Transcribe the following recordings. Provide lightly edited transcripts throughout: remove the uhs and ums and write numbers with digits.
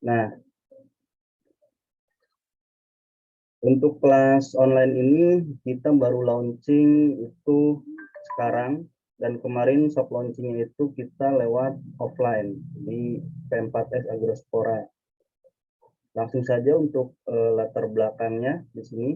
Nah, untuk kelas online ini kita baru launching itu sekarang, dan kemarin soft launchingnya itu kita lewat offline di P4S Agrospora. Langsung saja untuk latar belakangnya di sini.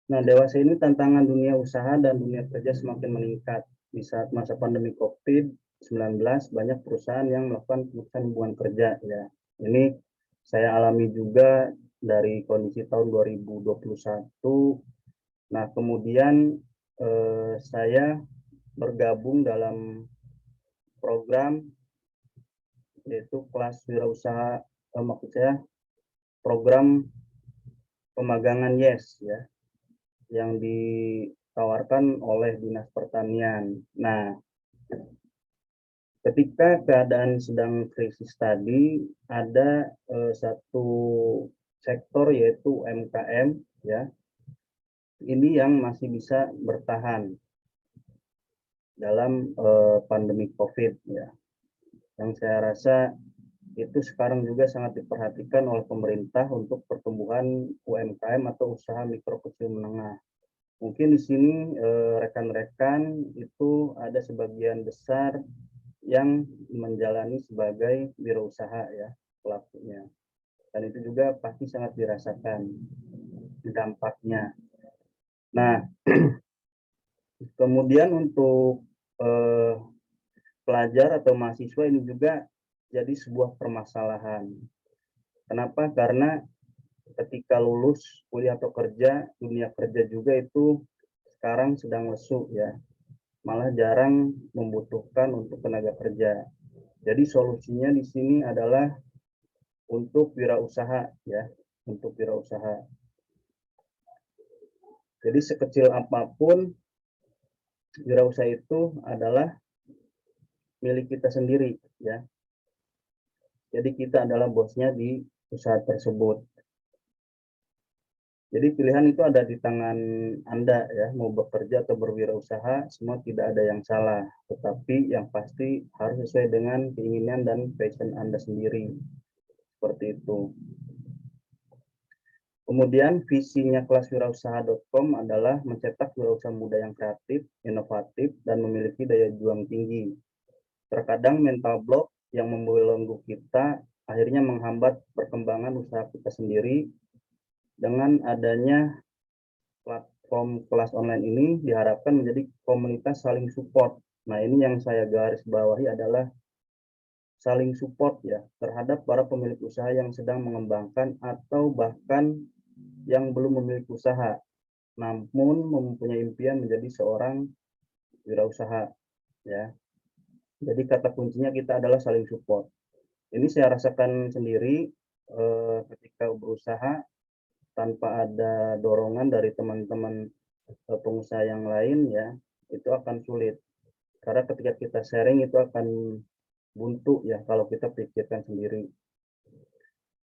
Nah, dewasa ini tantangan dunia usaha dan dunia kerja semakin meningkat. Di saat masa pandemi COVID-19, banyak perusahaan yang melakukan pemutusan hubungan kerja. Ya, ini saya alami juga dari kondisi tahun 2021. Nah, kemudian saya bergabung dalam program yaitu kelas wirausaha, maksud saya program pemagangan YES, ya, yang ditawarkan oleh Dinas Pertanian. Nah, ketika keadaan sedang krisis tadi, ada satu sektor yaitu UMKM, ya, ini yang masih bisa bertahan dalam pandemi COVID, ya. Yang saya rasa itu sekarang juga sangat diperhatikan oleh pemerintah untuk pertumbuhan UMKM atau usaha mikro kecil menengah. Mungkin di sini rekan-rekan itu ada sebagian besar yang menjalani sebagai wirausaha, ya, pelakunya. Dan itu juga pasti sangat dirasakan dampaknya. Nah, kemudian untuk pelajar atau mahasiswa ini juga jadi sebuah permasalahan. Kenapa? Karena ketika lulus kuliah atau kerja, dunia kerja juga itu sekarang sedang lesu, ya. Malah jarang membutuhkan untuk tenaga kerja. Jadi solusinya di sini adalah untuk wirausaha, ya, untuk wirausaha. Jadi sekecil apapun wirausaha itu adalah milik kita sendiri, ya. Jadi kita adalah bosnya di usaha tersebut. Jadi pilihan itu ada di tangan Anda, ya, mau bekerja atau berwirausaha, semua tidak ada yang salah. Tetapi yang pasti harus sesuai dengan keinginan dan passion Anda sendiri. Seperti itu. Kemudian visinya kelaswirausaha.com adalah mencetak wirausaha muda yang kreatif, inovatif, dan memiliki daya juang tinggi. Terkadang mental block yang membelenggu kita akhirnya menghambat perkembangan usaha kita sendiri. Dengan adanya platform kelas online ini diharapkan menjadi komunitas saling support. Nah, ini yang saya garis bawahi adalah saling support, ya, terhadap para pemilik usaha yang sedang mengembangkan atau bahkan yang belum memiliki usaha, namun mempunyai impian menjadi seorang wirausaha, ya. Jadi kata kuncinya kita adalah saling support. Ini saya rasakan sendiri ketika berusaha tanpa ada dorongan dari teman-teman pengusaha yang lain, ya, itu akan sulit. Karena ketika kita sharing itu akan buntu, ya, kalau kita pikirkan sendiri.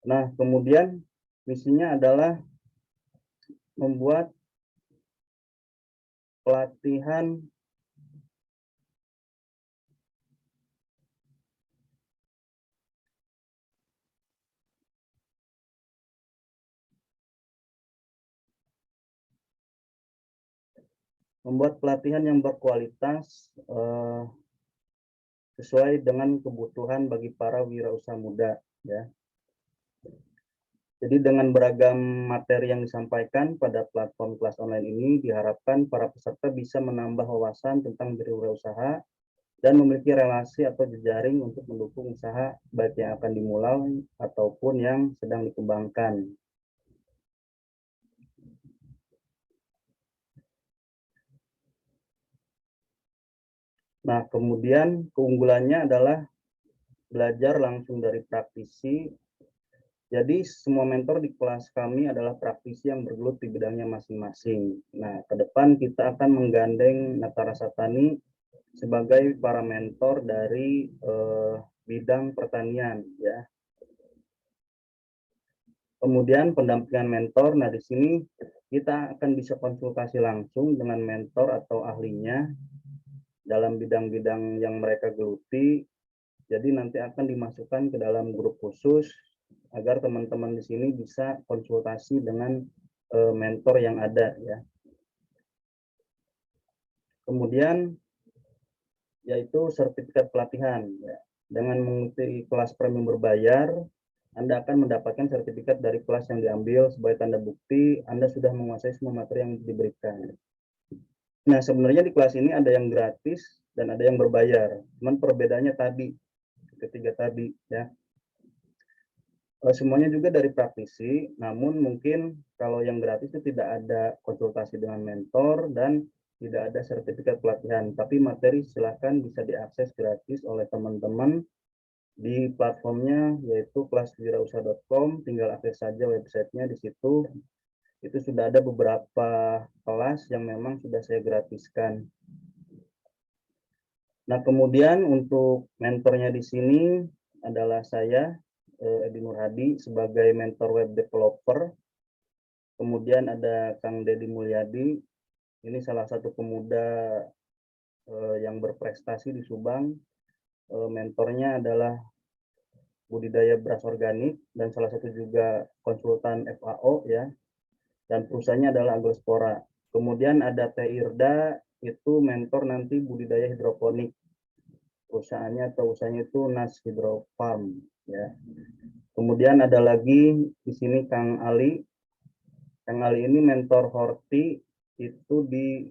Nah, kemudian misinya adalah membuat pelatihan yang berkualitas sesuai dengan kebutuhan bagi para wirausaha muda, ya. Jadi dengan beragam materi yang disampaikan pada platform kelas online ini diharapkan para peserta bisa menambah wawasan tentang berwirausaha dan memiliki relasi atau jejaring untuk mendukung usaha baik yang akan dimulai ataupun yang sedang dikembangkan. Nah, kemudian keunggulannya adalah belajar langsung dari praktisi Jadi semua mentor di kelas kami adalah praktisi yang bergelut di bidangnya masing-masing. Nah, ke depan kita akan menggandeng Natara Satani sebagai para mentor dari bidang pertanian, ya. Kemudian pendampingan mentor. Nah, di sini kita akan bisa konsultasi langsung dengan mentor atau ahlinya dalam bidang-bidang yang mereka geluti. Jadi nanti akan dimasukkan ke dalam grup khusus agar teman-teman di sini bisa konsultasi dengan mentor yang ada, ya. Kemudian yaitu sertifikat pelatihan, ya. Dengan mengikuti kelas premium berbayar, Anda akan mendapatkan sertifikat dari kelas yang diambil sebagai tanda bukti Anda sudah menguasai semua materi yang diberikan. Nah, sebenarnya di kelas ini ada yang gratis dan ada yang berbayar. Cuman perbedaannya tadi, ketiga tadi, ya. Semuanya juga dari praktisi, namun mungkin kalau yang gratis itu tidak ada konsultasi dengan mentor dan tidak ada sertifikat pelatihan, tapi materi silakan bisa diakses gratis oleh teman-teman di platformnya yaitu kelaswirausaha.com. Tinggal akses saja websitenya. Di situ itu sudah ada beberapa kelas yang memang sudah saya gratiskan. Nah, kemudian untuk mentornya di sini adalah saya, Edi Nurhadi, sebagai mentor web developer. Kemudian ada Kang Deddy Mulyadi, ini salah satu pemuda yang berprestasi di Subang. Mentornya adalah budidaya beras organik dan salah satu juga konsultan FAO, ya. Dan perusahaannya adalah Agrospora. Kemudian ada Teh Irda, itu mentor nanti budidaya hidroponik. Perusahaannya atau usahanya itu Nas Hydro Farm, ya. Kemudian ada lagi di sini Kang Ali. Kang Ali ini mentor horti itu di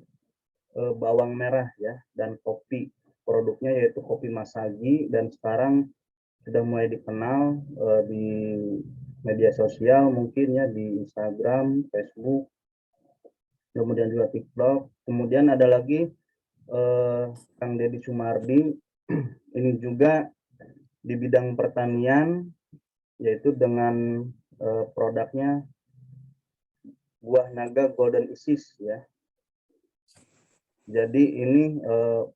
bawang merah, ya, dan kopi. Produknya yaitu kopi Masagi dan sekarang sudah mulai dikenal di media sosial, mungkin ya di Instagram, Facebook, kemudian juga TikTok. Kemudian ada lagi Kang Deddy Sumardi, ini juga di bidang pertanian, yaitu dengan produknya buah naga Golden Isis, ya. Jadi ini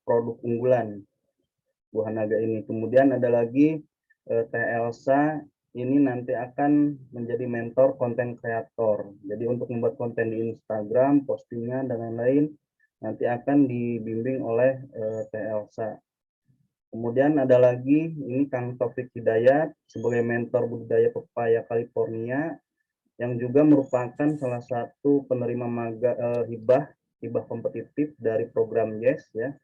produk unggulan buah naga ini. Kemudian ada lagi Teh Elsa, ini nanti akan menjadi mentor konten kreator. Jadi untuk membuat konten di Instagram, postingan dan lain-lain nanti akan dibimbing oleh Teh Elsa. Kemudian ada lagi ini Kang Taufik Hidayat sebagai mentor budidaya pepaya California yang juga merupakan salah satu penerima hibah kompetitif dari program YES, ya.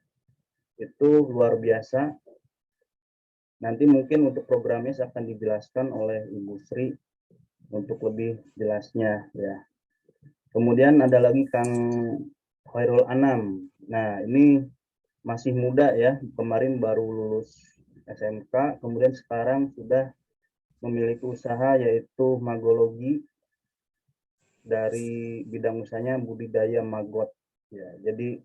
Itu luar biasa. Nanti mungkin untuk programnya akan dijelaskan oleh Ibu Sri untuk lebih jelasnya, ya. Kemudian ada lagi Kang Khairul Anam. Nah, ini masih muda, ya, kemarin baru lulus SMK, kemudian sekarang sudah memiliki usaha yaitu magologi, dari bidang usahanya budidaya maggot, ya. Jadi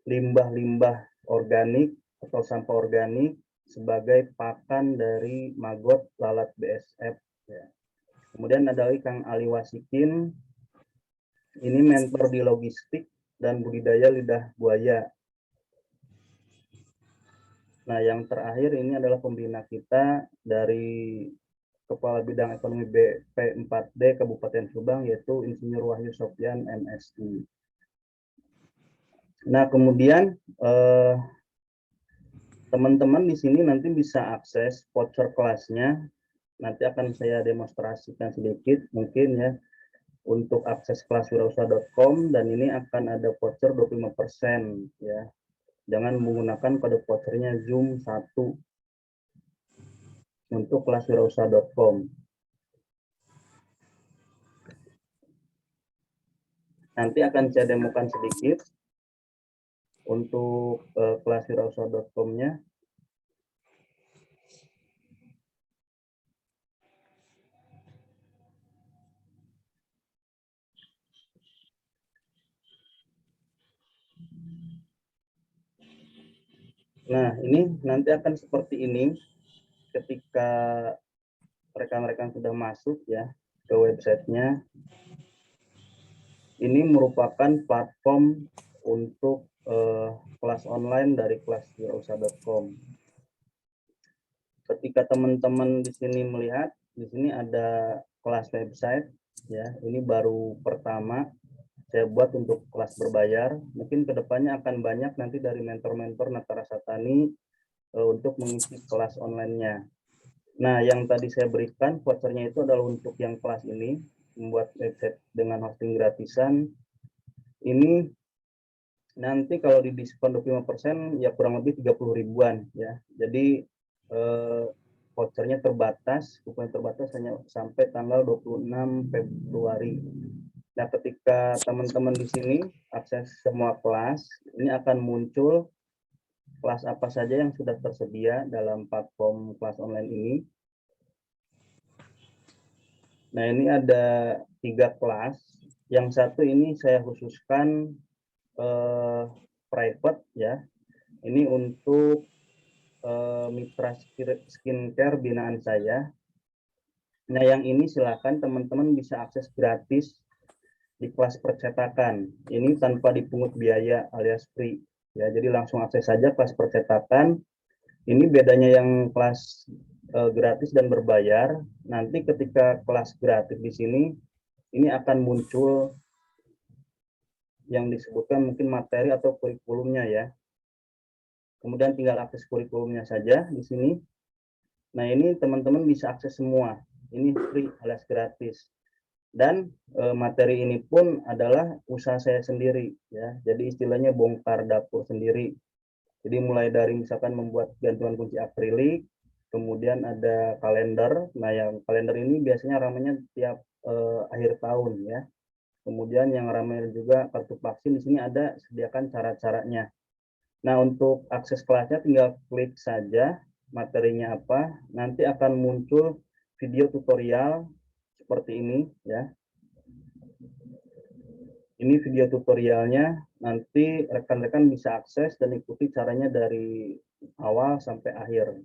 limbah-limbah organik atau sampah organik sebagai pakan dari maggot lalat BSF, ya. Kemudian ada lagi Kang Ali Wasikin, ini mentor di logistik dan budidaya lidah buaya. Nah, yang terakhir ini adalah pembina kita dari Kepala Bidang Ekonomi BP4D Kabupaten Subang, yaitu Insinyur Wahyu Sofyan MSI. Nah, kemudian teman-teman di sini nanti bisa akses voucher kelasnya. Nanti akan saya demonstrasikan sedikit mungkin, ya, untuk akses kelaswirausaha.com, dan ini akan ada voucher 25%, ya. Jangan menggunakan kode vouchernya Zoom 1 untuk kelaswirausaha.com. Nanti akan saya demokan sedikit untuk kelaswirausaha.com-nya. Nah, ini nanti akan seperti ini ketika rekan-rekan sudah masuk ya ke websitenya, ini merupakan platform untuk kelas online dari kelaswirausaha.com. Ketika teman-teman di sini melihat, di sini ada kelas website ya, ini baru pertama saya buat untuk kelas berbayar. Mungkin kedepannya akan banyak nanti dari mentor-mentor Natarasa Tani untuk mengisi kelas online-nya. Nah, yang tadi saya berikan vouchernya itu adalah untuk yang kelas ini, membuat website dengan hosting gratisan. Ini nanti kalau di diskon 25% ya kurang lebih 30 ribuan ya. Jadi vouchernya terbatas, kupon terbatas hanya sampai tanggal 26 Februari. Nah, ketika teman-teman di sini akses semua kelas, ini akan muncul kelas apa saja yang sudah tersedia dalam platform kelas online ini. Nah, ini ada 3 kelas. Yang satu ini saya khususkan private ya. Ini untuk mitra skincare binaan saya. Nah, yang ini silakan teman-teman bisa akses gratis di kelas percetakan. Ini tanpa dipungut biaya alias free. Ya, jadi langsung akses saja kelas percetakan. Ini bedanya yang kelas gratis dan berbayar. Nanti ketika kelas gratis di sini, ini akan muncul yang disebutkan mungkin materi atau kurikulumnya ya. Kemudian tinggal akses kurikulumnya saja di sini. Nah, ini teman-teman bisa akses semua. Ini free alias gratis. Dan materi ini pun adalah usaha saya sendiri ya. Jadi istilahnya bongkar dapur sendiri. Jadi mulai dari misalkan membuat gantungan kunci akrilik, kemudian ada kalender. Nah, yang kalender ini biasanya ramainya tiap akhir tahun ya. Kemudian yang ramai juga kartu vaksin, di sini ada sediakan cara-caranya. Nah, untuk akses kelasnya tinggal klik saja materinya apa, nanti akan muncul video tutorial seperti ini ya. Ini video tutorialnya, nanti rekan-rekan bisa akses dan ikuti caranya dari awal sampai akhir.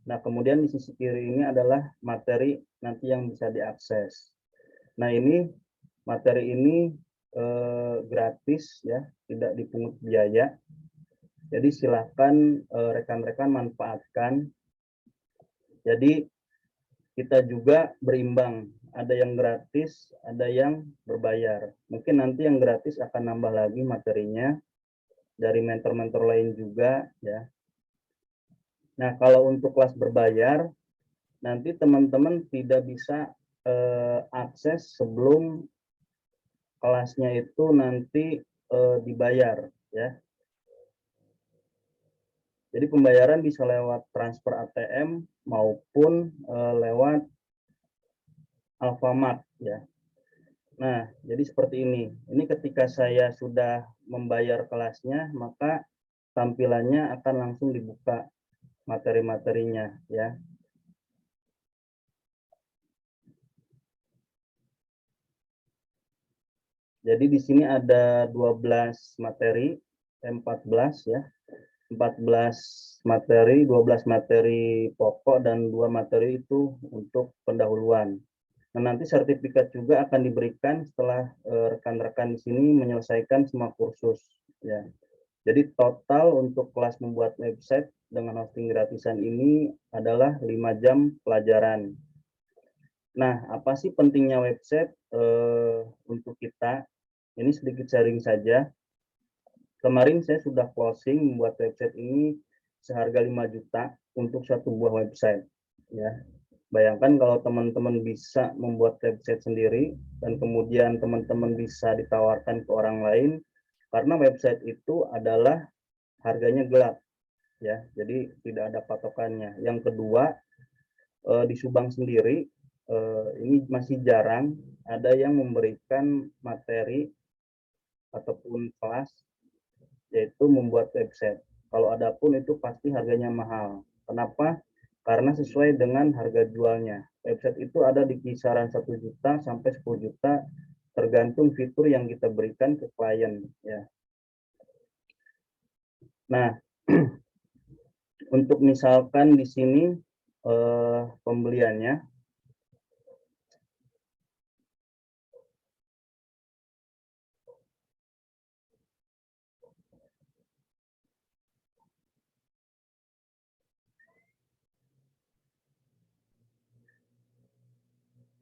Nah, kemudian di sisi kiri ini adalah materi nanti yang bisa diakses. Nah, ini materi ini gratis ya, tidak dipungut biaya. Jadi silakan rekan-rekan manfaatkan. Jadi kita juga berimbang, ada yang gratis, ada yang berbayar. Mungkin nanti yang gratis akan nambah lagi materinya dari mentor-mentor lain juga ya. Nah, kalau untuk kelas berbayar, nanti teman-teman tidak bisa akses sebelum kelasnya itu nanti dibayar ya. Jadi pembayaran bisa lewat transfer ATM maupun lewat Alfamart ya. Nah, jadi seperti ini. Ini ketika saya sudah membayar kelasnya, maka tampilannya akan langsung dibuka materi-materinya ya. Jadi di sini ada 12 materi, 14 ya. 14 materi, 12 materi pokok dan 2 materi itu untuk pendahuluan. Nah, nanti sertifikat juga akan diberikan setelah rekan-rekan di sini menyelesaikan semua kursus ya. Jadi total untuk kelas membuat website dengan hosting gratisan ini adalah 5 jam pelajaran. Nah, apa sih pentingnya website untuk kita? Ini sedikit sharing saja. Kemarin saya sudah closing membuat website ini seharga 5 juta untuk satu buah website ya. Bayangkan kalau teman-teman bisa membuat website sendiri dan kemudian teman-teman bisa ditawarkan ke orang lain, karena website itu adalah harganya gelap ya, jadi tidak ada patokannya. Yang kedua, di Subang sendiri ini masih jarang ada yang memberikan materi ataupun kelas yaitu membuat website. Kalau ada pun itu pasti harganya mahal. Kenapa? Karena sesuai dengan harga jualnya. Website itu ada di kisaran 1 juta sampai 10 juta tergantung fitur yang kita berikan ke klien ya. Nah, untuk misalkan di sini pembeliannya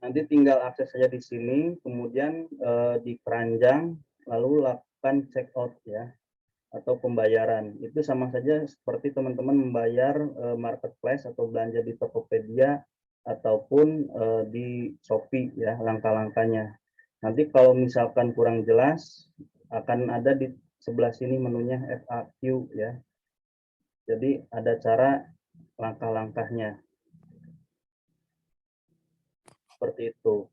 Nanti tinggal akses saja di sini, kemudian di keranjang, lalu lakukan check out ya, atau pembayaran. Itu sama saja seperti teman-teman membayar marketplace atau belanja di Tokopedia ataupun di Shopee ya, langkah-langkahnya. Nanti kalau misalkan kurang jelas, akan ada di sebelah sini menunya FAQ ya. Jadi ada cara langkah-langkahnya. Seperti itu.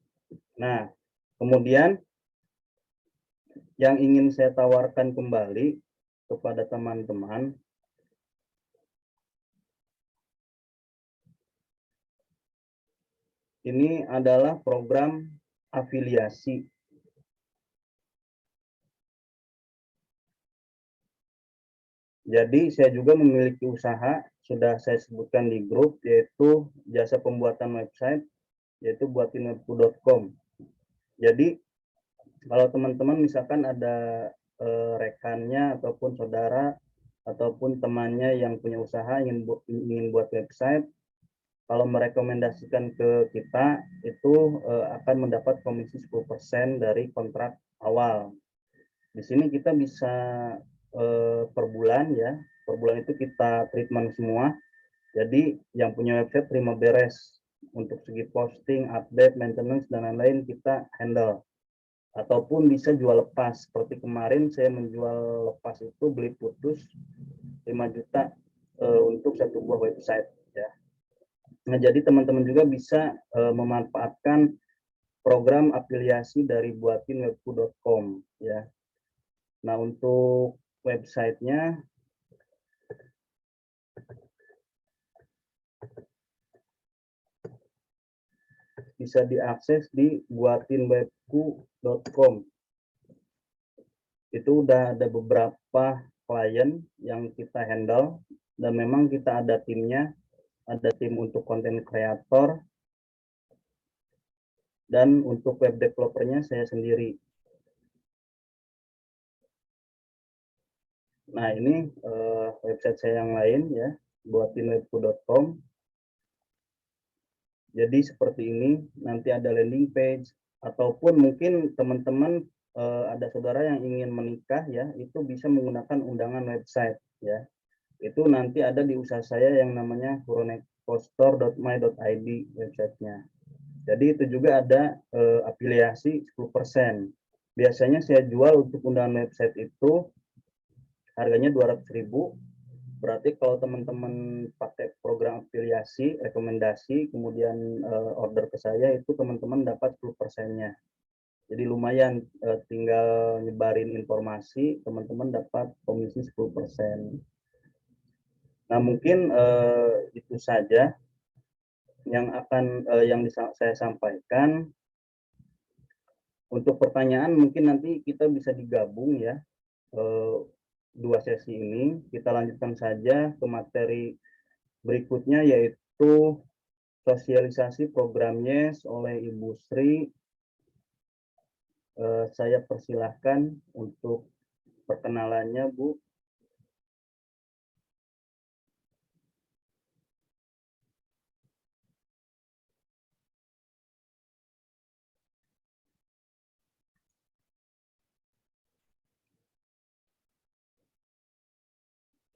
Nah, kemudian yang ingin saya tawarkan kembali kepada teman-teman, ini adalah program afiliasi. Jadi saya juga memiliki usaha, sudah saya sebutkan di grup, yaitu jasa pembuatan website, yaitu buatinwebku.com. Jadi kalau teman-teman misalkan ada rekannya ataupun saudara ataupun temannya yang punya usaha ingin buat website, kalau merekomendasikan ke kita itu akan mendapat komisi 10% dari kontrak awal. Di sini kita bisa per bulan ya, per bulan itu kita treatment semua. Jadi yang punya website terima beres untuk segi posting, update, maintenance dan lain-lain kita handle. Ataupun bisa jual lepas, seperti kemarin saya menjual lepas itu beli putus 5 juta untuk satu buah website ya. Nah, jadi teman-teman juga bisa memanfaatkan program afiliasi dari buatinwebku.com ya. Nah, untuk websitenya bisa diakses di buatinwebku.com. Itu udah ada beberapa klien yang kita handle dan memang kita ada timnya, ada tim untuk konten kreator dan untuk web developernya saya sendiri. Nah, ini website saya yang lain ya, buatinwebku.com. Jadi seperti ini, nanti ada landing page, ataupun mungkin teman-teman ada saudara yang ingin menikah ya, itu bisa menggunakan undangan website ya. Itu nanti ada di usaha saya yang namanya huronekostore.my.id websitenya. Jadi itu juga ada afiliasi 10%. Biasanya saya jual untuk undangan website itu harganya 200.000. Berarti kalau teman-teman pakai program afiliasi, rekomendasi, kemudian order ke saya, itu teman-teman dapat 10%-nya. Jadi lumayan, tinggal nyebarin informasi, teman-teman dapat komisi 10%. Nah, mungkin itu saja yang akan yang saya sampaikan. Untuk pertanyaan mungkin nanti kita bisa digabung ya, dua sesi ini. Kita lanjutkan saja ke materi berikutnya, yaitu sosialisasi program YES oleh Ibu Sri. Saya persilahkan untuk perkenalannya, Bu.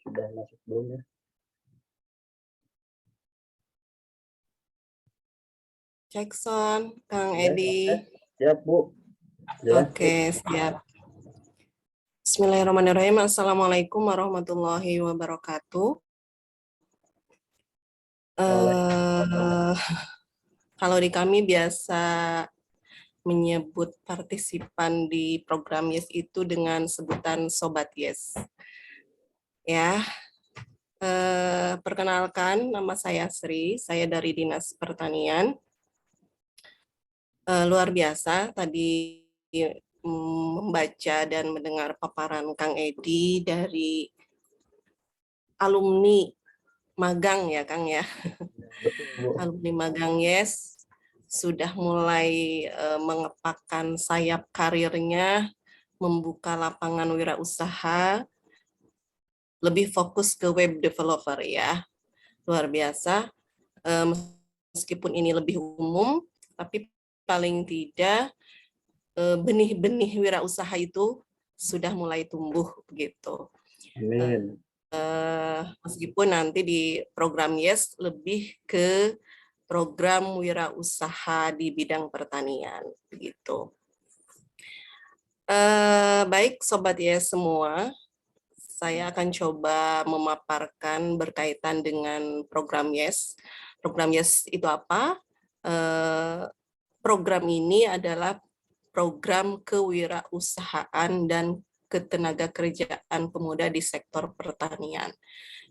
Sudah masuk belum ya? Jackson, Kang Ya, Edi. siap, Bu. Jelas, Bu. Oke, siap. Bismillahirrahmanirrahim. Assalamualaikum warahmatullahi wabarakatuh. Kalau di kami biasa menyebut partisipan di program YES itu dengan sebutan Sobat YES. Ya, perkenalkan, nama saya Sri, saya dari Dinas Pertanian. Luar biasa tadi membaca dan mendengar paparan Kang Edi dari alumni magang ya Kang ya. Betul, Bu. Alumni magang YES sudah mulai mengepakkan sayap karirnya, membuka lapangan wirausaha, lebih fokus ke web developer ya. Luar biasa. Meskipun ini lebih umum, tapi paling tidak benih-benih wirausaha itu sudah mulai tumbuh begitu. Amin. Meskipun nanti di program YES lebih ke program wirausaha di bidang pertanian begitu. Baik Sobat YES semua, saya akan coba memaparkan berkaitan dengan program YES. Program YES itu apa? Program ini adalah program kewirausahaan dan ketenagakerjaan pemuda di sektor pertanian.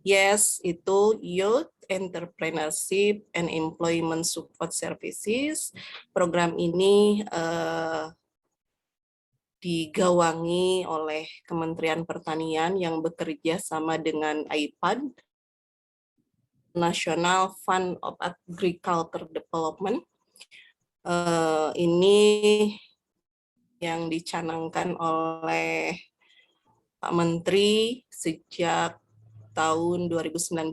YES itu Youth Entrepreneurship and Employment Support Services. Program ini digawangi oleh Kementerian Pertanian yang bekerja sama dengan AIPAD, National Fund of Agriculture Development. Ini yang dicanangkan oleh Pak Menteri sejak tahun 2019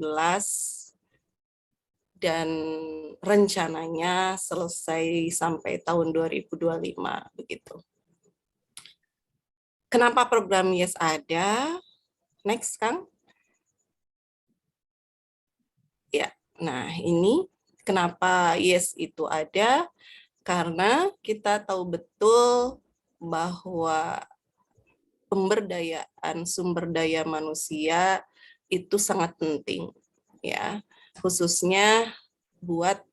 dan rencananya selesai sampai tahun 2025 begitu. Kenapa program YES ada? Next, Kang. Ya, nah ini kenapa YES itu ada? Karena kita tahu betul bahwa pemberdayaan sumber daya manusia itu sangat penting, ya, khususnya buat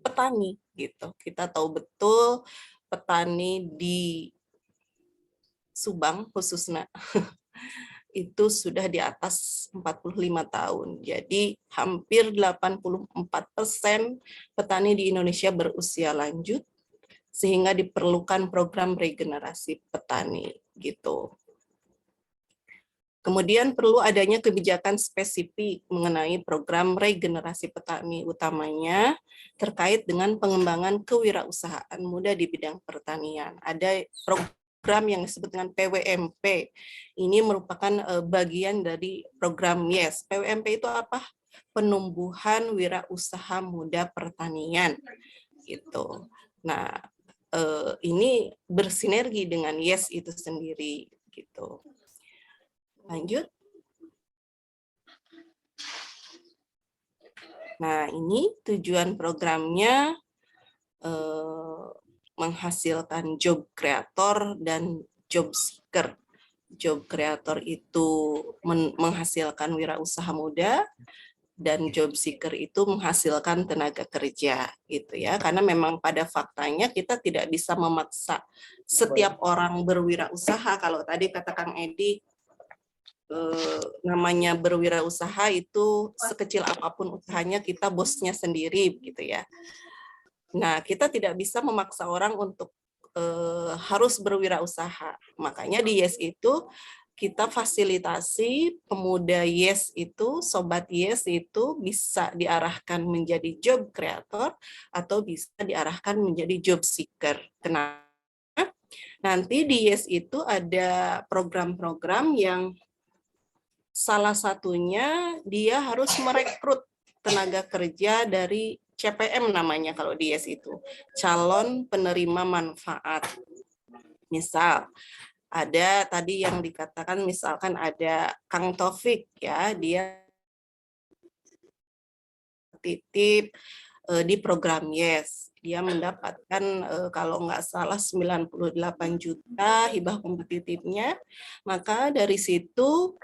petani gitu. Kita tahu betul petani di Subang khususnya itu sudah di atas 45 tahun. Jadi hampir 84% petani di Indonesia berusia lanjut, sehingga diperlukan program regenerasi petani gitu. Kemudian perlu adanya kebijakan spesifik mengenai program regenerasi petani, utamanya terkait dengan pengembangan kewirausahaan muda di bidang pertanian. Ada program yang disebut dengan PWMP. Ini merupakan bagian dari program YES. PWMP itu apa? Penumbuhan wirausaha muda pertanian. Gitu. Nah, ini bersinergi dengan YES itu sendiri. Gitu. Lanjut. Nah, ini tujuan programnya menghasilkan job creator dan job seeker. Job creator itu menghasilkan wirausaha muda, dan job seeker itu menghasilkan tenaga kerja, gitu ya. Karena memang pada faktanya kita tidak bisa memaksa setiap orang berwirausaha. Kalau tadi kata Kang Edi, namanya berwirausaha itu sekecil apapun usahanya kita bosnya sendiri, gitu ya. Nah, kita tidak bisa memaksa orang untuk harus berwirausaha. Makanya di YES itu kita fasilitasi pemuda YES itu, sobat YES itu bisa diarahkan menjadi job creator atau bisa diarahkan menjadi job seeker. Kenapa? Nanti di YES itu ada program-program yang salah satunya dia harus merekrut tenaga kerja dari CPM namanya kalau di YES itu, calon penerima manfaat. Misal, ada tadi yang dikatakan misalkan ada Kang Taufik ya, dia titip di program YES. Dia mendapatkan kalau nggak salah 98 juta hibah kompetitifnya, maka dari situ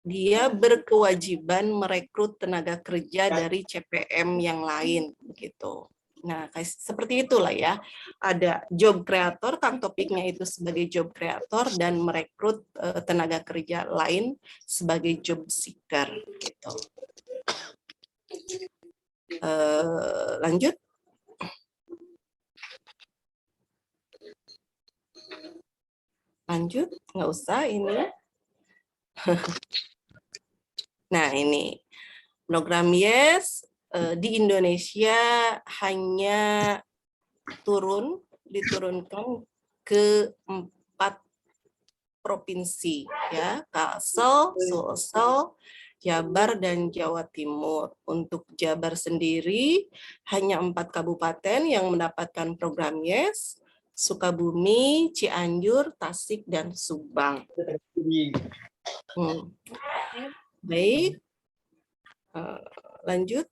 dia berkewajiban merekrut tenaga kerja dari CPM yang lain begitu. Nah, seperti itulah ya. Ada job creator, Kang topiknya itu sebagai job creator dan merekrut tenaga kerja lain sebagai job seeker gitu. Lanjut. Lanjut, nggak usah ini. Nah, ini program YES di Indonesia hanya diturunkan ke 4 provinsi ya, Kalsel, Sulsel, Jabar dan Jawa Timur. Untuk Jabar sendiri hanya 4 kabupaten yang mendapatkan program YES, Sukabumi, Cianjur, Tasik, dan Subang. Baik, lanjut.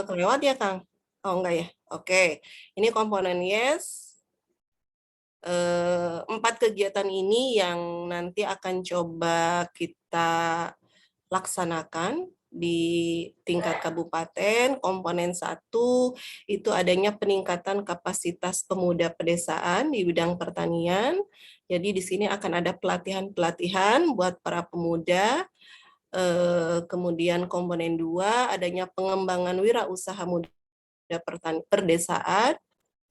Kelewat ya, Kang? Oh, enggak ya? Oke, ini komponen YES. 4 kegiatan ini yang nanti akan coba kita laksanakan di tingkat kabupaten. Komponen 1 itu adanya peningkatan kapasitas pemuda pedesaan di bidang pertanian. Jadi di sini akan ada pelatihan-pelatihan buat para pemuda. Kemudian komponen 2 adanya pengembangan wirausaha muda perdesaan.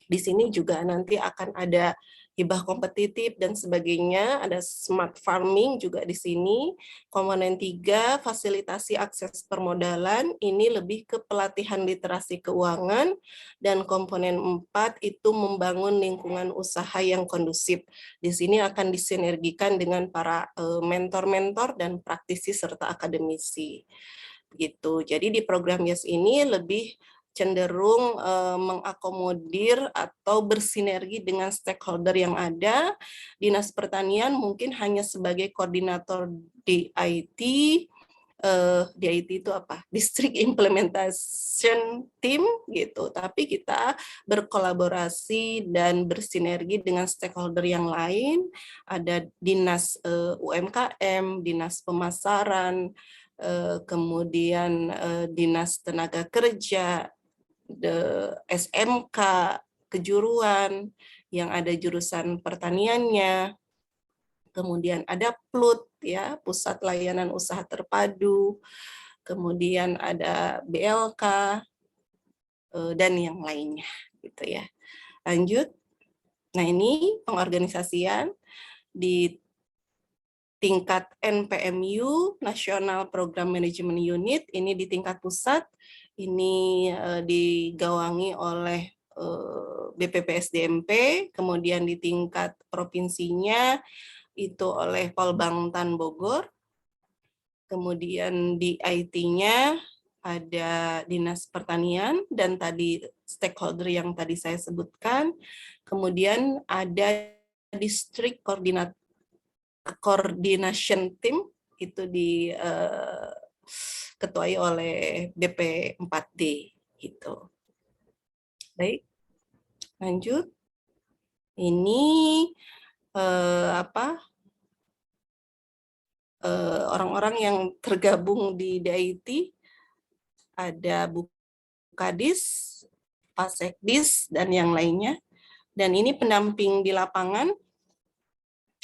Di sini juga nanti akan ada hibah kompetitif dan sebagainya, ada smart farming juga di sini. Komponen 3, fasilitasi akses permodalan, ini lebih ke pelatihan literasi keuangan, dan komponen 4 itu membangun lingkungan usaha yang kondusif. Di sini akan disinergikan dengan para mentor-mentor dan praktisi serta akademisi. Begitu. Jadi di program YES ini lebih cenderung mengakomodir atau bersinergi dengan stakeholder yang ada. Dinas Pertanian mungkin hanya sebagai koordinator di IT itu apa? District Implementation Team gitu. Tapi kita berkolaborasi dan bersinergi dengan stakeholder yang lain. Ada Dinas UMKM, Dinas Pemasaran, kemudian Dinas Tenaga Kerja, SMK, kejuruan yang ada jurusan pertaniannya, kemudian ada PLUT ya, Pusat Layanan Usaha Terpadu, kemudian ada BLK dan yang lainnya gitu ya. Lanjut. Nah, ini pengorganisasian di tingkat NPMU, National Program Management Unit, ini di tingkat pusat, ini digawangi oleh BPPSDMP, kemudian di tingkat provinsinya itu oleh Polbangtan Bogor, kemudian di IT-nya ada Dinas Pertanian, dan tadi stakeholder yang tadi saya sebutkan, kemudian ada District Coordination Team, itu diketuai oleh BP4D gitu. Baik, lanjut. Ini orang-orang yang tergabung di DIT, ada Bukadis, Pasekdis, dan yang lainnya. Dan ini pendamping di lapangan,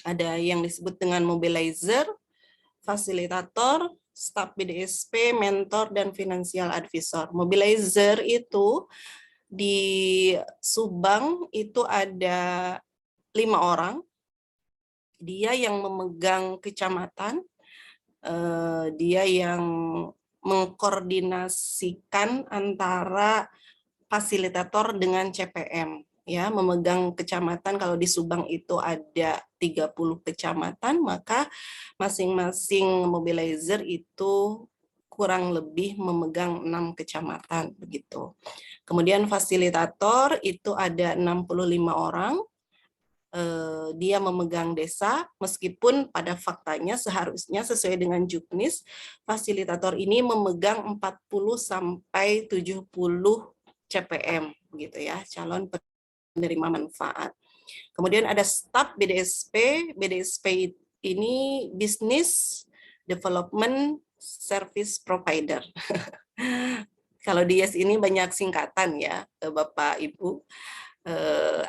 ada yang disebut dengan mobilizer, fasilitator, staf BDSP, mentor, dan financial advisor. Mobilizer itu di Subang itu ada 5 orang. Dia yang memegang kecamatan, dia yang mengkoordinasikan antara fasilitator dengan CPM. Ya, memegang kecamatan. Kalau di Subang itu ada 30 kecamatan, maka masing-masing mobilizer itu kurang lebih memegang 6 kecamatan begitu. Kemudian fasilitator itu ada 65 orang. Dia memegang desa, meskipun pada faktanya seharusnya sesuai dengan Juknis, fasilitator ini memegang 40 sampai 70 CPM gitu ya, calon penerima manfaat. Kemudian ada staf BDSP. BDSP ini Business Development Service Provider. Kalau di YES ini banyak singkatan ya, Bapak Ibu,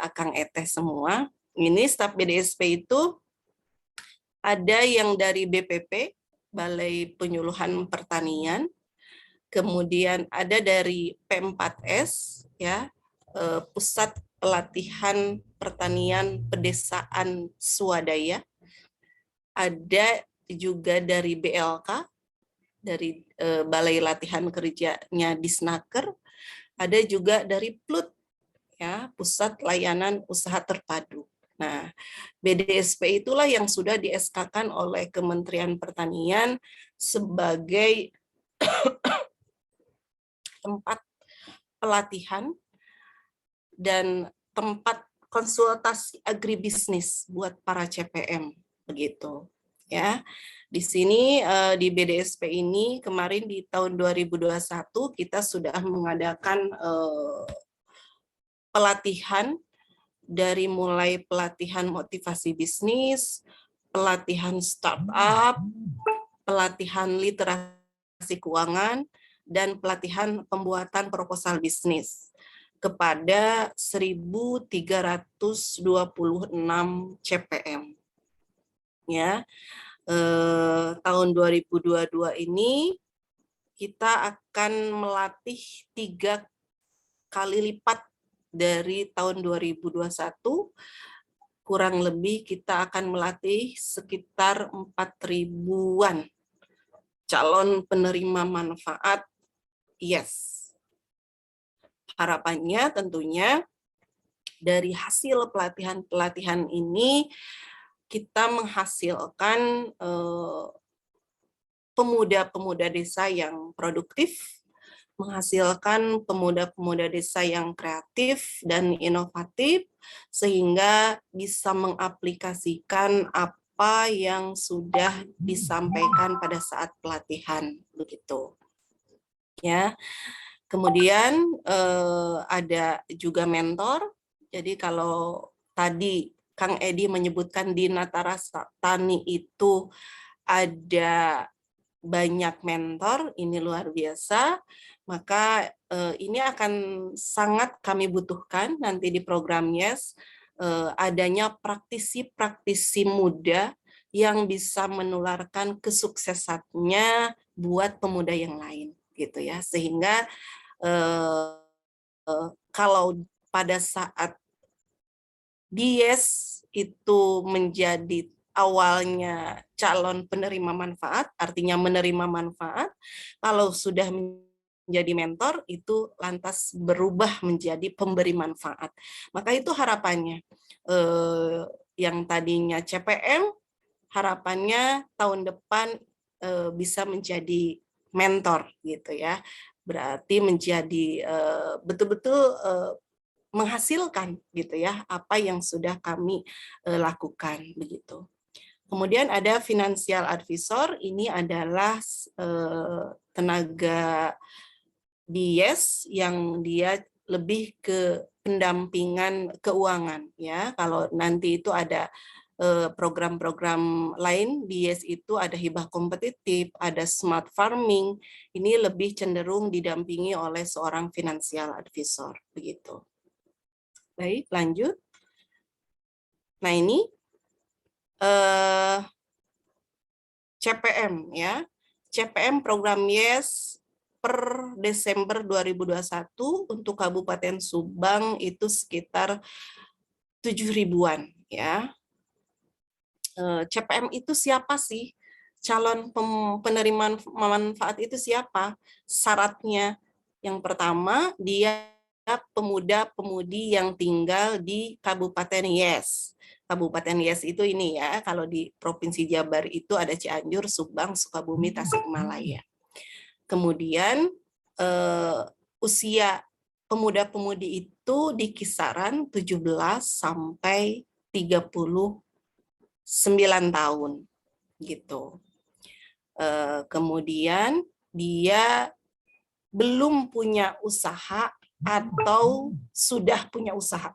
Akang Eteh semua. Ini staf BDSP itu ada yang dari BPP, Balai Penyuluhan Pertanian, kemudian ada dari P4S ya, Pusat Pelatihan Pertanian Pedesaan Swadaya, ada juga dari BLK, dari Balai Latihan Kerjanya Disnaker, ada juga dari PLUT ya, Pusat Layanan Usaha Terpadu. Nah, BDSP itulah yang sudah di-SK-kan oleh Kementerian Pertanian sebagai tempat pelatihan dan tempat konsultasi agribisnis buat para CPM, begitu ya. Di sini di BDSP ini kemarin di tahun 2021 kita sudah mengadakan pelatihan dari mulai pelatihan motivasi bisnis, pelatihan startup, pelatihan literasi keuangan, dan pelatihan pembuatan proposal bisnis kepada 1.326 CPM. Ya, tahun 2022 ini kita akan melatih 3 kali lipat dari tahun 2021, kurang lebih kita akan melatih sekitar 4.000-an calon penerima manfaat YES. Harapannya tentunya dari hasil pelatihan-pelatihan ini kita menghasilkan pemuda-pemuda desa yang produktif, menghasilkan pemuda-pemuda desa yang kreatif dan inovatif, sehingga bisa mengaplikasikan apa yang sudah disampaikan pada saat pelatihan, begitu. Ya, kemudian ada juga mentor. Jadi kalau tadi Kang Edi menyebutkan di Natara Tani itu ada banyak mentor, ini luar biasa, maka ini akan sangat kami butuhkan nanti di program YES, adanya praktisi-praktisi muda yang bisa menularkan kesuksesannya buat pemuda yang lain, gitu ya. Sehingga kalau pada saat YES itu menjadi awalnya calon penerima manfaat, artinya menerima manfaat, kalau sudah menjadi mentor, itu lantas berubah menjadi pemberi manfaat. Maka itu harapannya. Yang tadinya CPM, harapannya tahun depan bisa menjadi mentor, gitu ya. Berarti menjadi betul-betul menghasilkan gitu ya apa yang sudah kami lakukan, begitu. Kemudian ada financial advisor, ini adalah tenaga di YES yang dia lebih ke pendampingan keuangan ya. Kalau nanti itu ada program-program lain di YES itu ada hibah kompetitif, ada smart farming, ini lebih cenderung didampingi oleh seorang financial advisor, begitu. Baik, lanjut. Nah, ini CPM ya. CPM program YES per Desember 2021 untuk Kabupaten Subang itu sekitar 7.000-an ya. CPM itu siapa sih? Calon penerima manfaat itu siapa? Syaratnya yang pertama, dia pemuda-pemudi yang tinggal di Kabupaten YES. Kabupaten YES itu ini ya, kalau di Provinsi Jabar itu ada Cianjur, Subang, Sukabumi, Tasikmalaya. Kemudian usia pemuda-pemudi itu di kisaran 17 sampai 39 tahun gitu. Kemudian dia belum punya usaha atau sudah punya usaha.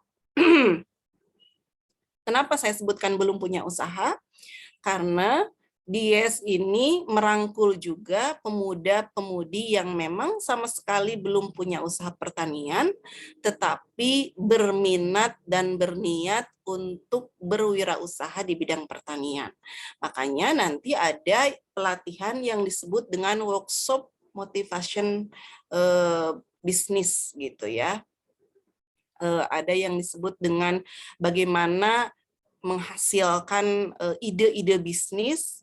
Kenapa saya sebutkan belum punya usaha? Karena di YES ini merangkul juga pemuda-pemudi yang memang sama sekali belum punya usaha pertanian, tetapi berminat dan berniat untuk berwirausaha di bidang pertanian. Makanya nanti ada pelatihan yang disebut dengan workshop motivation bisnis gitu ya. Ada yang disebut dengan bagaimana menghasilkan ide-ide bisnis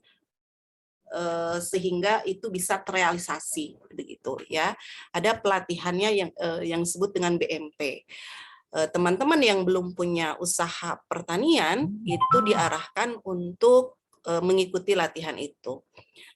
sehingga itu bisa terrealisasi begitu ya. Ada pelatihannya yang disebut dengan BMP. teman-teman yang belum punya usaha pertanian itu diarahkan untuk mengikuti latihan itu.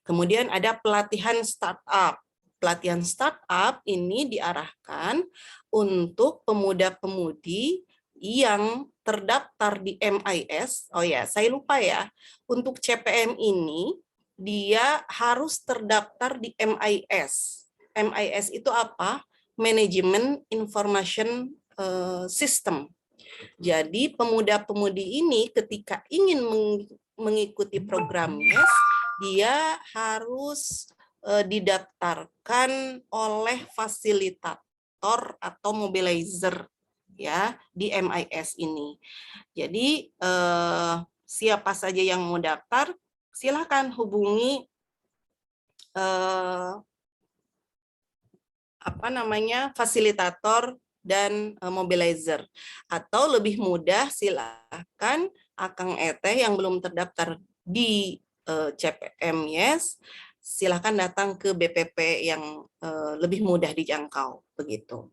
Kemudian ada pelatihan startup. Pelatihan startup ini diarahkan untuk pemuda-pemudi yang terdaftar di MIS. Oh ya, saya lupa ya. Untuk CPM ini dia harus terdaftar di MIS. MIS itu apa? Management Information System. Jadi pemuda-pemudi ini ketika ingin mengikuti programnya, dia harus didaftarkan oleh fasilitator atau mobilizer ya di MIS ini. Jadi siapa saja yang mau daftar, silakan hubungi fasilitator dan mobilizer. Atau lebih mudah silakan Akang Eteh yang belum terdaftar di CPM Yes, silakan datang ke BPP yang lebih mudah dijangkau begitu.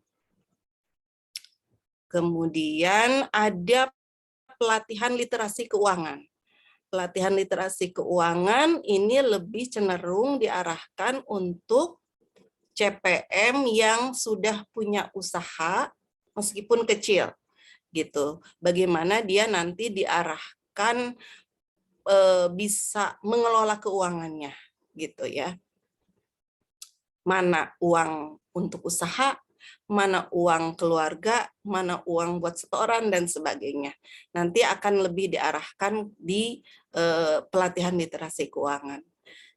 Kemudian ada pelatihan literasi keuangan. Pelatihan literasi keuangan ini lebih cenderung diarahkan untuk CPM yang sudah punya usaha meskipun kecil gitu. Bagaimana dia nanti diarahkan bisa mengelola keuangannya gitu ya. Mana uang untuk usaha, mana uang keluarga, mana uang buat setoran dan sebagainya. Nanti akan lebih diarahkan di pelatihan literasi keuangan.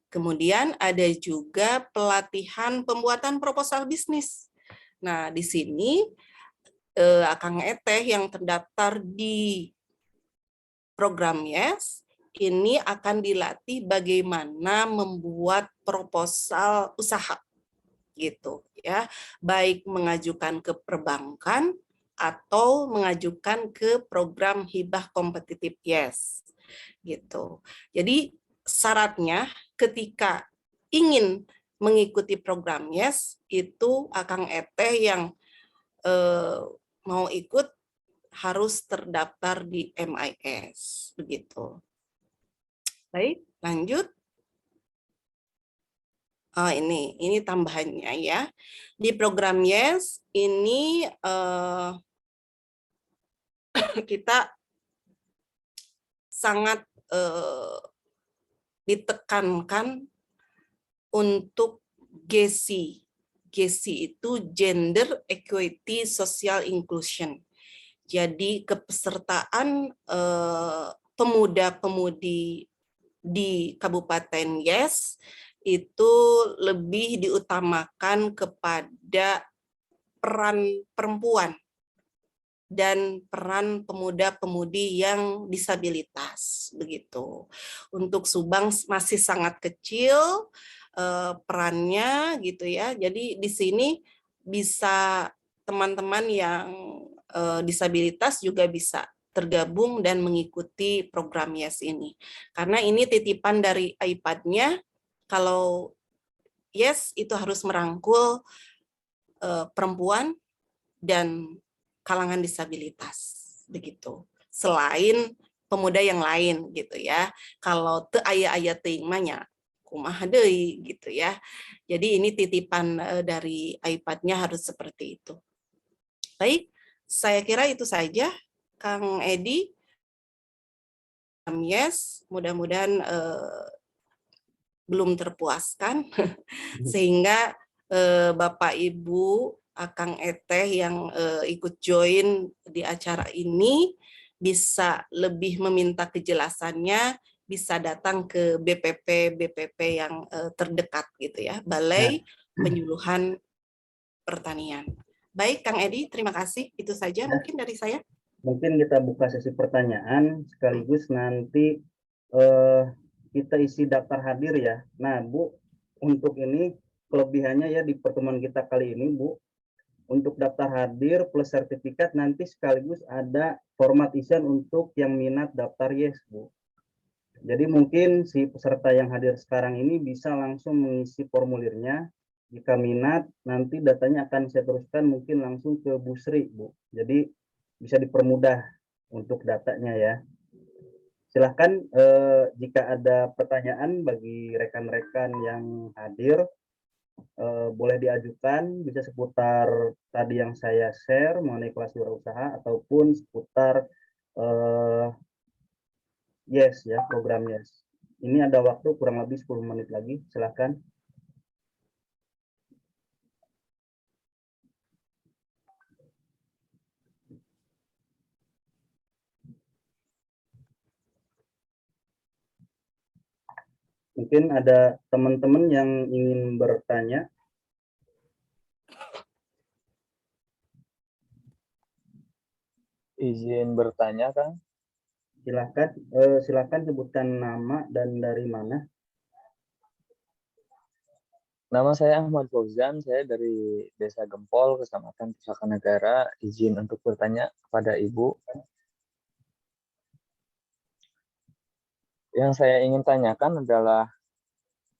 Kemudian ada juga pelatihan pembuatan proposal bisnis. Nah, di sini Akang Eteh yang terdaftar di program Yes, ini akan dilatih bagaimana membuat proposal usaha gitu ya, baik mengajukan ke perbankan atau mengajukan ke program hibah kompetitif Yes gitu. Jadi syaratnya ketika ingin mengikuti program Yes itu Akang Eteh yang mau ikut harus terdaftar di MIS begitu. Baik, lanjut. Oh, ini tambahannya ya. Di program Yes ini kita sangat ditekankan untuk GESI. GESI itu Gender Equity Social Inclusion. Jadi kepesertaan pemuda-pemudi di Kabupaten Yes itu lebih diutamakan kepada peran perempuan dan peran pemuda-pemudi yang disabilitas begitu. Untuk Subang masih sangat kecil perannya gitu ya. Jadi di sini bisa teman-teman yang disabilitas juga bisa tergabung dan mengikuti program Yes ini. Karena ini titipan dari iPad-nya, kalau Yes itu harus merangkul perempuan dan kalangan disabilitas begitu. Selain pemuda yang lain gitu ya. Kalau teu aya-aya teuing mah nya kumaha deui gitu ya. Jadi ini titipan dari iPad-nya harus seperti itu. Baik, saya kira itu saja Kang Edi. Yes, mudah-mudahan belum terpuaskan sehingga Bapak Ibu Akang Eteh yang ikut join di acara ini bisa lebih meminta kejelasannya, bisa datang ke BPP yang terdekat gitu ya, Balai Penyuluhan Pertanian. Baik Kang Edi, terima kasih. Itu saja mungkin dari saya. Mungkin kita buka sesi pertanyaan sekaligus nanti kita isi daftar hadir ya. Nah, Bu, untuk ini kelebihannya ya di pertemuan kita kali ini, Bu, untuk daftar hadir plus sertifikat nanti sekaligus ada format isian untuk yang minat daftar Yes, Bu. Jadi mungkin si peserta yang hadir sekarang ini bisa langsung mengisi formulirnya. Jika minat, nanti datanya akan saya teruskan mungkin langsung ke Bu Sri, Bu. Jadi bisa dipermudah untuk datanya ya. Silahkan jika ada pertanyaan bagi rekan-rekan yang hadir, boleh diajukan, bisa seputar tadi yang saya share mengenai kelas wirausaha ataupun seputar YES ya, program YES. Ini ada waktu kurang lebih 10 menit lagi, silahkan. Mungkin ada teman-teman yang ingin bertanya. Izin bertanya, Kang. Silakan sebutkan nama dan dari mana. Nama saya Ahmad Fauzan, saya dari Desa Gempol, Kecamatan Pusaka Negara. Izin untuk bertanya kepada Ibu. Yang saya ingin tanyakan adalah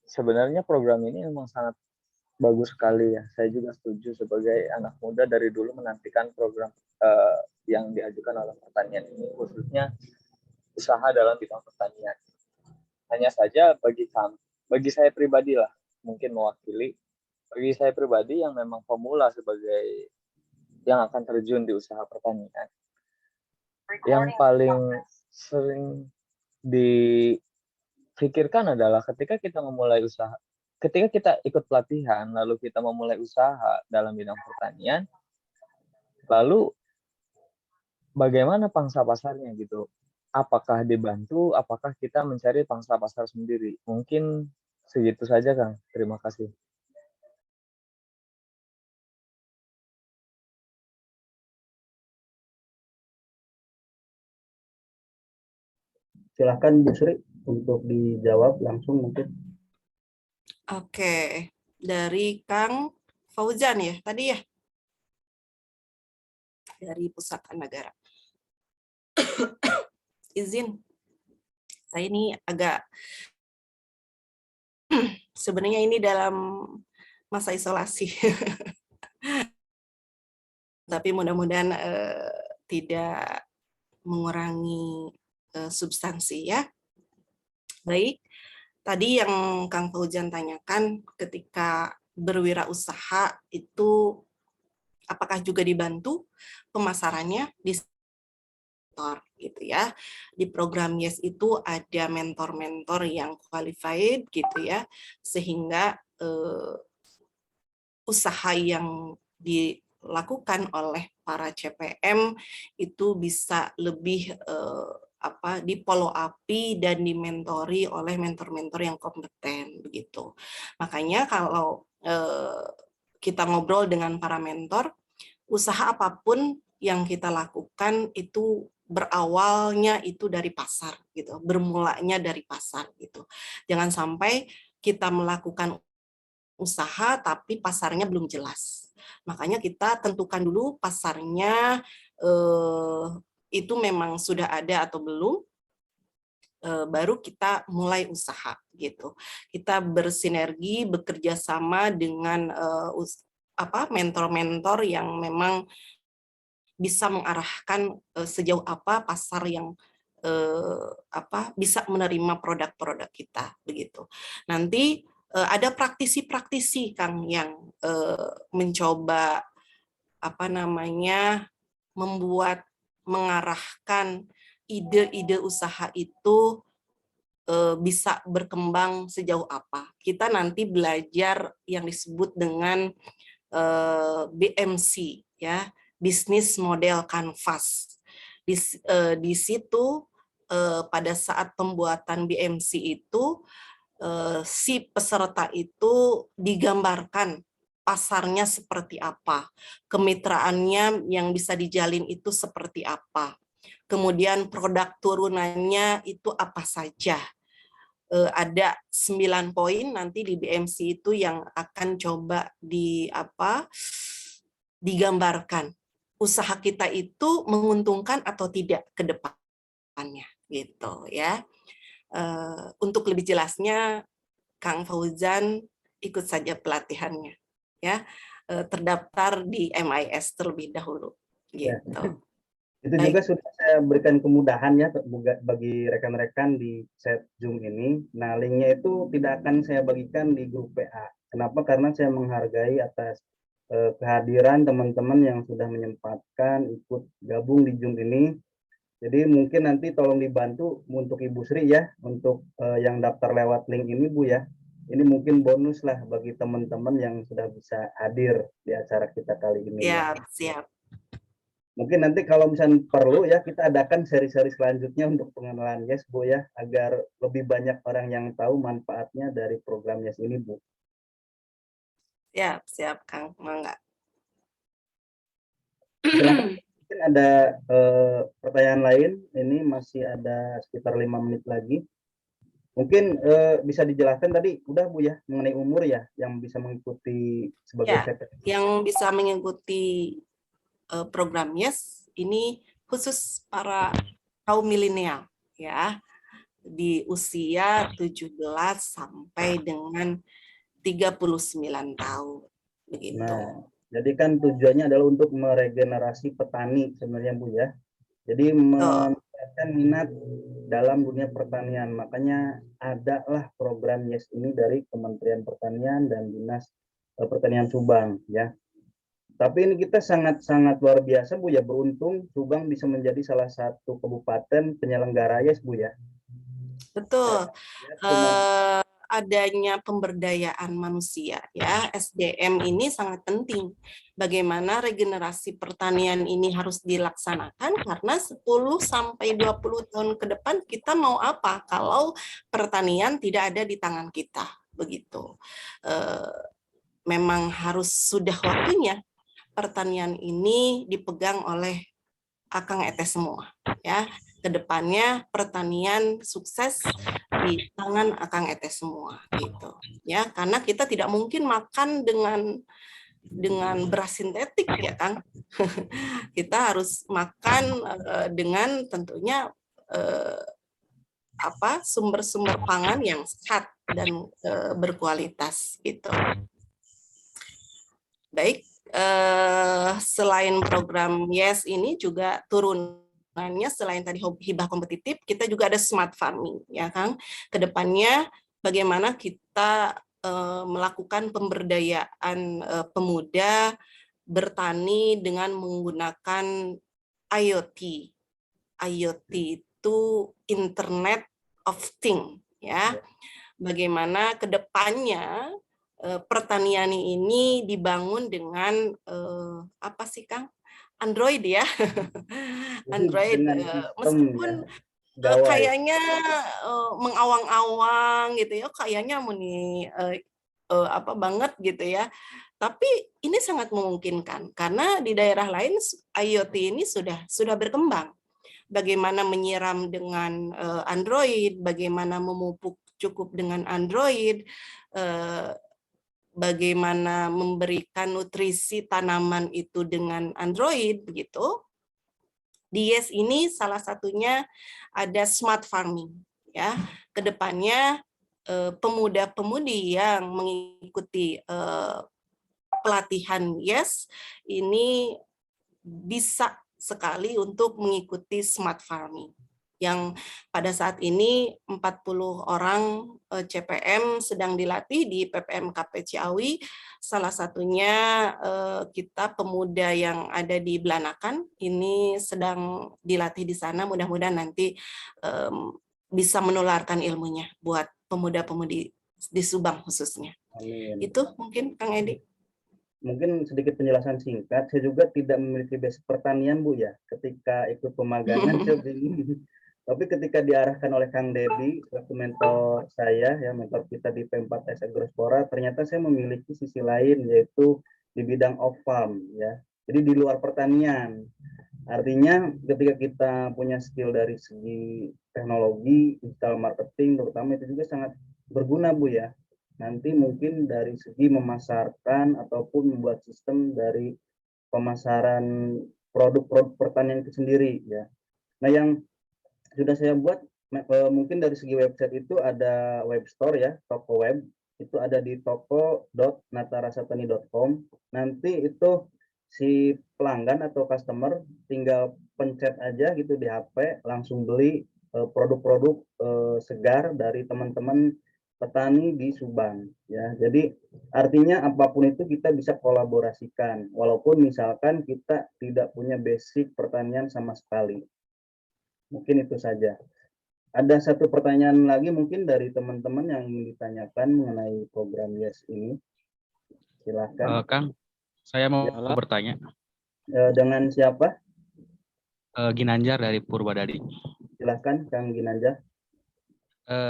sebenarnya program ini memang sangat bagus sekali ya. Saya juga setuju sebagai anak muda dari dulu menantikan program yang diajukan oleh pertanian ini, khususnya usaha dalam bidang pertanian. Hanya saja bagi saya pribadi lah, mungkin mewakili, bagi saya pribadi yang memang pemula sebagai yang akan terjun di usaha pertanian, yang paling sering dipikirkan adalah ketika kita memulai usaha, ketika kita ikut pelatihan, lalu kita memulai usaha dalam bidang pertanian, lalu bagaimana pangsa pasarnya gitu? Apakah dibantu? Apakah kita mencari pangsa pasar sendiri? Mungkin segitu saja, Kang. Terima kasih. Silakan Bu Sri untuk dijawab langsung mungkin. Oke, dari Kang Fauzan ya tadi ya, dari Pusaka Negara. Izin, saya ini agak sebenarnya ini dalam masa isolasi, tapi mudah-mudahan tidak mengurangi substansi ya. Baik, tadi yang Kang Fauzan tanyakan ketika berwirausaha itu apakah juga dibantu pemasarannya di mentor gitu ya. Di program YES itu ada mentor-mentor yang qualified gitu ya, sehingga usaha yang dilakukan oleh para CPM itu bisa lebih di follow up dan dimentori oleh mentor-mentor yang kompeten begitu. Makanya kalau kita ngobrol dengan para mentor, usaha apapun yang kita lakukan itu berawalnya itu dari pasar gitu, bermulanya dari pasar gitu. Jangan sampai kita melakukan usaha tapi pasarnya belum jelas. Makanya kita tentukan dulu pasarnya itu memang sudah ada atau belum, baru kita mulai usaha gitu. Kita bersinergi, bekerja sama dengan mentor-mentor yang memang bisa mengarahkan sejauh apa pasar yang bisa menerima produk-produk kita begitu. Nanti ada praktisi-praktisi Kang yang mencoba mengarahkan ide-ide usaha itu bisa berkembang sejauh apa. Kita nanti belajar yang disebut dengan BMC ya, Business Model Canvas. Di situ pada saat pembuatan BMC itu si peserta itu digambarkan pasarnya seperti apa, kemitraannya yang bisa dijalin itu seperti apa, kemudian produk turunannya itu apa saja. Ada 9 poin nanti di BMC itu yang akan coba digambarkan usaha kita itu menguntungkan atau tidak ke depannya gitu ya. Untuk lebih jelasnya Kang Fauzan ikut saja pelatihannya ya, terdaftar di MIS terlebih dahulu gitu. Itu Baik. juga sudah saya berikan kemudahan ya bagi rekan-rekan di chat Zoom ini. Nah, linknya itu tidak akan saya bagikan di grup PA. Kenapa? Karena saya menghargai atas kehadiran teman-teman yang sudah menyempatkan ikut gabung di Zoom ini. Jadi mungkin nanti tolong dibantu untuk Ibu Sri ya, untuk yang daftar lewat link ini Bu ya. Ini mungkin bonus lah bagi teman-teman yang sudah bisa hadir di acara kita kali ini ya. Siap. Mungkin nanti kalau misalnya perlu ya, kita adakan seri-seri selanjutnya untuk pengenalan YES Bu ya, agar lebih banyak orang yang tahu manfaatnya dari program YES ini Bu. Siap Kang, mangga. Silakan, mungkin ada pertanyaan lain, ini masih ada sekitar 5 menit lagi. Mungkin bisa dijelaskan tadi, udah Bu ya, mengenai umur ya, yang bisa mengikuti sebagai CPNS. Yang bisa mengikuti program YES ini khusus para kaum milenial ya, di usia 17 sampai dengan 39 tahun begitu. Nah, jadi kan tujuannya adalah untuk meregenerasi petani sebenarnya Bu ya. Jadi meningkatkan minat dalam dunia pertanian. Makanya adalah program YES ini dari Kementerian Pertanian dan Dinas Pertanian Subang ya. Tapi ini kita sangat-sangat luar biasa Bu ya, beruntung Subang bisa menjadi salah satu kabupaten penyelenggara YES Bu ya. Betul. Adanya pemberdayaan manusia ya, SDM ini sangat penting. Bagaimana regenerasi pertanian ini harus dilaksanakan, karena 10 sampai 20 tahun ke depan kita mau apa kalau pertanian tidak ada di tangan kita, begitu. Memang harus sudah waktunya pertanian ini dipegang oleh Akang Etes semua ya. Kedepannya pertanian sukses di tangan Akang Etes semua gitu ya, karena kita tidak mungkin makan dengan beras sintetik ya Kang. Kita harus makan dengan tentunya sumber-sumber pangan yang sehat dan berkualitas gitu. Baik, selain program YES ini juga turunannya selain tadi hibah kompetitif, kita juga ada smart farming ya Kang. Kedepannya bagaimana kita melakukan pemberdayaan pemuda bertani dengan menggunakan IoT. IoT itu Internet of Things ya. Bagaimana kedepannya pertanian ini dibangun dengan apa sih Kang? Android ya. Android meskipun kayaknya mengawang-awang gitu ya, kayaknya apa banget gitu ya. Tapi ini sangat memungkinkan karena di daerah lain IoT ini sudah berkembang. Bagaimana menyiram dengan Android, bagaimana memupuk cukup dengan Android, bagaimana memberikan nutrisi tanaman itu dengan Android begitu. Di YES ini salah satunya ada smart farming ya. Kedepannya pemuda-pemudi yang mengikuti pelatihan YES ini bisa sekali untuk mengikuti smart farming, yang pada saat ini 40 orang CPM sedang dilatih di PPMKP Ciawi. Salah satunya kita pemuda yang ada di Belanakan ini sedang dilatih di sana. Mudah-mudahan nanti bisa menularkan ilmunya buat pemuda-pemudi di Subang khususnya. Amin. Itu mungkin Kang Edi. Mungkin sedikit penjelasan singkat, saya juga tidak memiliki basic pertanian Bu ya, ketika ikut pemagangan saya bingung. Tapi ketika diarahkan oleh Kang Dedi, selaku mentor saya, ya mentor kita di P4S Agrospora, ternyata saya memiliki sisi lain, yaitu di bidang off-farm ya. Jadi di luar pertanian. Artinya ketika kita punya skill dari segi teknologi, digital marketing, terutama itu juga sangat berguna Bu ya. Nanti mungkin dari segi memasarkan ataupun membuat sistem dari pemasaran produk-produk pertanian itu sendiri ya. Nah, yang sudah saya buat mungkin dari segi website itu ada web store ya, toko web itu ada di toko.natarasatani.com. Nanti itu si pelanggan atau customer tinggal pencet aja gitu di HP, langsung beli produk-produk segar dari teman-teman petani di Subang ya. Jadi artinya apapun itu kita bisa kolaborasikan walaupun misalkan kita tidak punya basic pertanian sama sekali. Mungkin itu saja. Ada satu pertanyaan lagi mungkin dari teman-teman yang ingin ditanyakan mengenai program YES ini. Silakan. Kang, saya mau Halo. bertanya. Dengan siapa? Ginanjar dari Purwodadi. Silakan Kang Ginanjar.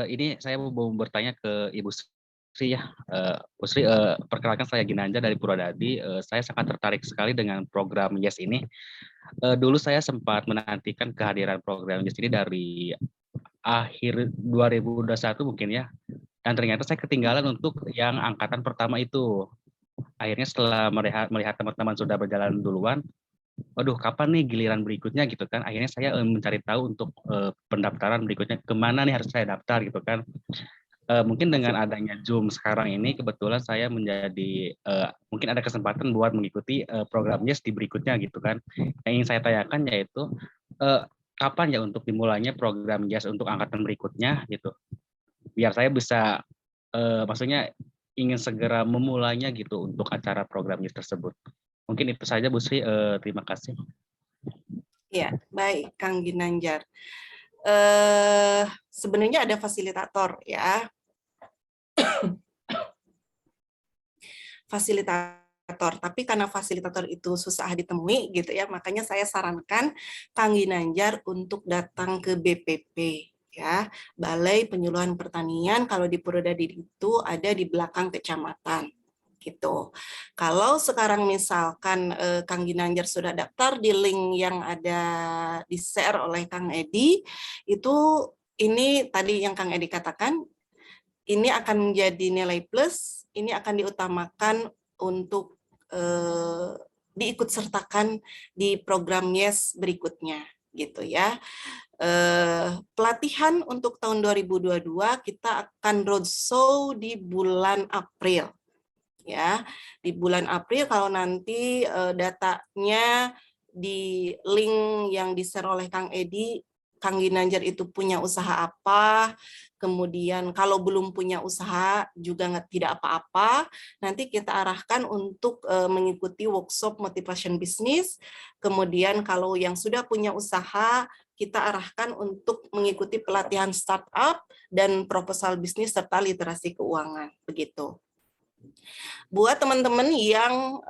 Ini saya mau bertanya ke Ibu Sri ya. Bu Sri, perkenalkan saya Ginanjar dari Purwodadi. Saya sangat tertarik sekali dengan program YES ini. Dulu saya sempat menantikan kehadiran program YES ini dari akhir 2021 mungkin ya. Dan ternyata saya ketinggalan untuk yang angkatan pertama itu. Akhirnya setelah melihat teman-teman sudah berjalan duluan, waduh kapan nih giliran berikutnya gitu kan. Akhirnya saya mencari tahu untuk pendaftaran berikutnya kemana nih harus saya daftar gitu kan. Mungkin dengan adanya Zoom sekarang ini kebetulan saya menjadi mungkin ada kesempatan buat mengikuti program YES di berikutnya gitu kan. Yang ingin saya tanyakan yaitu kapan ya untuk dimulainya program YES untuk angkatan berikutnya gitu. Biar saya bisa maksudnya ingin segera memulainya gitu untuk acara program YES tersebut. Mungkin itu saja Bu Sri, terima kasih. Ya, baik Kang Ginanjar. Sebenarnya ada fasilitator ya. Fasilitator, tapi karena fasilitator itu susah ditemui gitu ya, makanya saya sarankan Kang Ginanjar untuk datang ke BPP ya, Balai Penyuluhan Pertanian. Kalau di Purwodadi itu ada di belakang kecamatan gitu. Kalau sekarang misalkan Kang Ginanjar sudah daftar di link yang ada di share oleh Kang Edi, itu ini tadi yang Kang Edi katakan, ini akan menjadi nilai plus, ini akan diutamakan untuk diikut sertakan di program YES berikutnya gitu ya. Pelatihan untuk tahun 2022 kita akan roadshow di bulan April ya. Di bulan April kalau nanti datanya di link yang di-share oleh Kang Edi, Kang Ginanjar itu punya usaha apa, kemudian kalau belum punya usaha juga tidak apa-apa, nanti kita arahkan untuk mengikuti workshop motivation bisnis, kemudian kalau yang sudah punya usaha, kita arahkan untuk mengikuti pelatihan startup dan proposal bisnis serta literasi keuangan, begitu. Buat teman-teman yang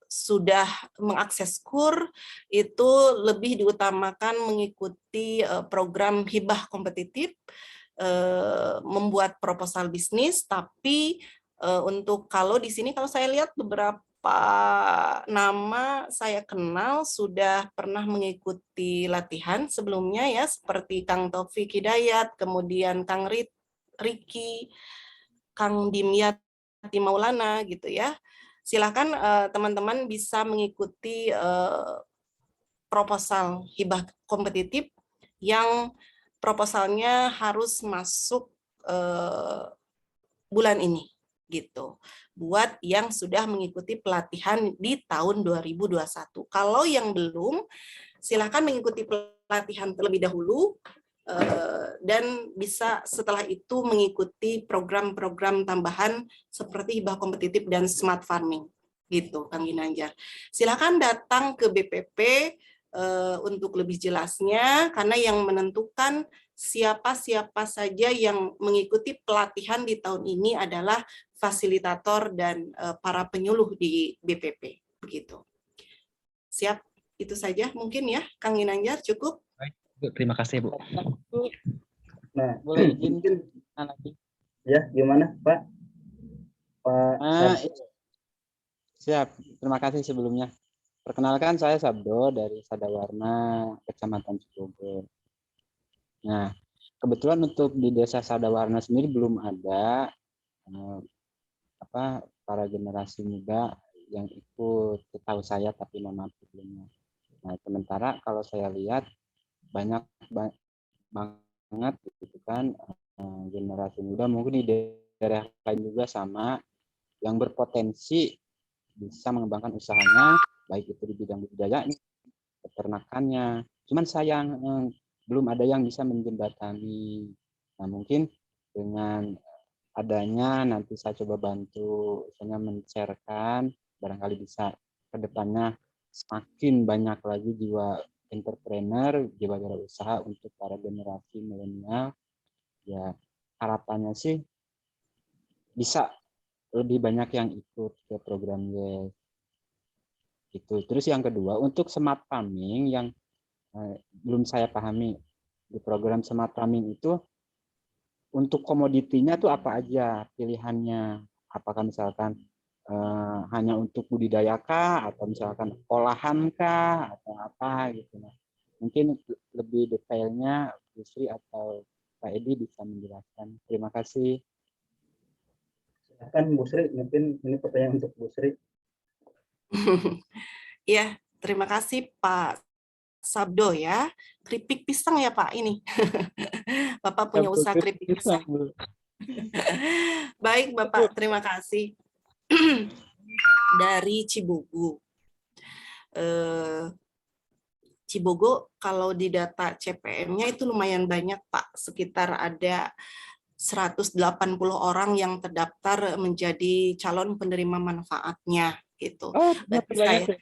sudah mengakses KUR, itu lebih diutamakan mengikuti program hibah kompetitif, membuat proposal bisnis, tapi untuk kalau di sini kalau saya lihat beberapa nama saya kenal sudah pernah mengikuti latihan sebelumnya ya, seperti Kang Taufik Hidayat, kemudian Kang Riki, Kang Dimyat Maulana gitu ya. Silakan teman-teman bisa mengikuti proposal hibah kompetitif yang proposalnya harus masuk bulan ini gitu. Buat yang sudah mengikuti pelatihan di tahun 2021. Kalau yang belum, silakan mengikuti pelatihan terlebih dahulu dan bisa setelah itu mengikuti program-program tambahan seperti hibah kompetitif dan smart farming gitu Kang Ginanjar. Silakan datang ke BPP untuk lebih jelasnya, karena yang menentukan siapa saja yang mengikuti pelatihan di tahun ini adalah fasilitator dan para penyuluh di BPP begitu. Siap, itu saja mungkin ya Kang Ginanjar, cukup. Terima kasih Bu. Nah, Boleh izin mungkin lagi. ya gimana Pak? Pak Siap, terima kasih sebelumnya. Perkenalkan saya Sabdo dari Sadawarna, Kecamatan Cibogo. Nah, kebetulan untuk di Desa Sadawarna sendiri belum ada para generasi muda yang ikut, setahu saya, tapi memang sebelumnya. Nah, sementara kalau saya lihat banyak banget gitu kan generasi muda mungkin di daerah lain juga sama yang berpotensi bisa mengembangkan usahanya, baik itu di bidang budidayanya, peternakannya. Cuman sayang belum ada yang bisa menjembatani. Nah, mungkin dengan adanya nanti saya coba bantu, misalnya men-share-kan, barangkali bisa ke depannya semakin banyak lagi jiwa entrepreneur, jiwa wirausaha untuk para generasi milenial. Ya, harapannya sih bisa lebih banyak yang ikut ke program YES. Gitu. Terus yang kedua, untuk smart farming yang belum saya pahami, di program smart farming itu untuk komoditinya tuh apa aja pilihannya? Apakah misalkan hanya untuk budidaya kah, atau misalkan olahan kah, atau apa gitu. Nah, mungkin lebih detailnya Bu Sri atau Pak Edi bisa menjelaskan. Terima kasih. Silakan Bu Sri, mungkin ini pertanyaan untuk Bu Sri. Ya, terima kasih Pak Sabdo ya. Keripik pisang ya Pak ini. Bapak punya usaha keripik pisang. Baik Bapak, terima kasih. Dari Cibogo. Cibogo kalau di data CPM-nya itu lumayan banyak Pak. Sekitar ada 180 orang yang terdaftar menjadi calon penerima manfaatnya gitu. Berarti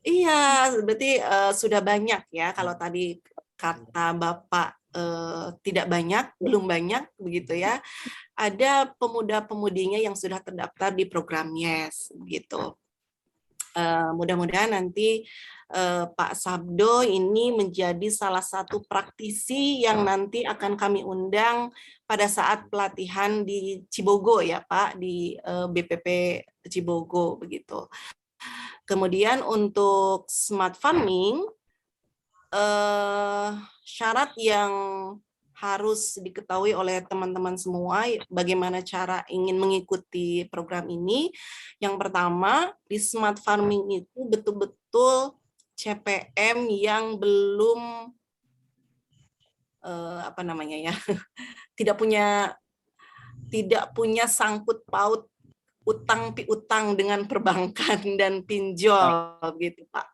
iya, berarti sudah banyak ya. Kalau tadi kata Bapak tidak banyak, belum banyak begitu ya. Ada pemuda-pemudinya yang sudah terdaftar di program YES gitu. Mudah-mudahan nanti Pak Sabdo ini menjadi salah satu praktisi yang nanti akan kami undang pada saat pelatihan di Cibogo ya Pak, di BPP Cibogo begitu. Kemudian untuk smart farming, syarat yang harus diketahui oleh teman-teman semua bagaimana cara ingin mengikuti program ini. Yang pertama, di smart farming itu betul-betul CPM yang belum apa namanya ya, tidak punya sangkut paut utang piutang dengan perbankan dan pinjol gitu Pak.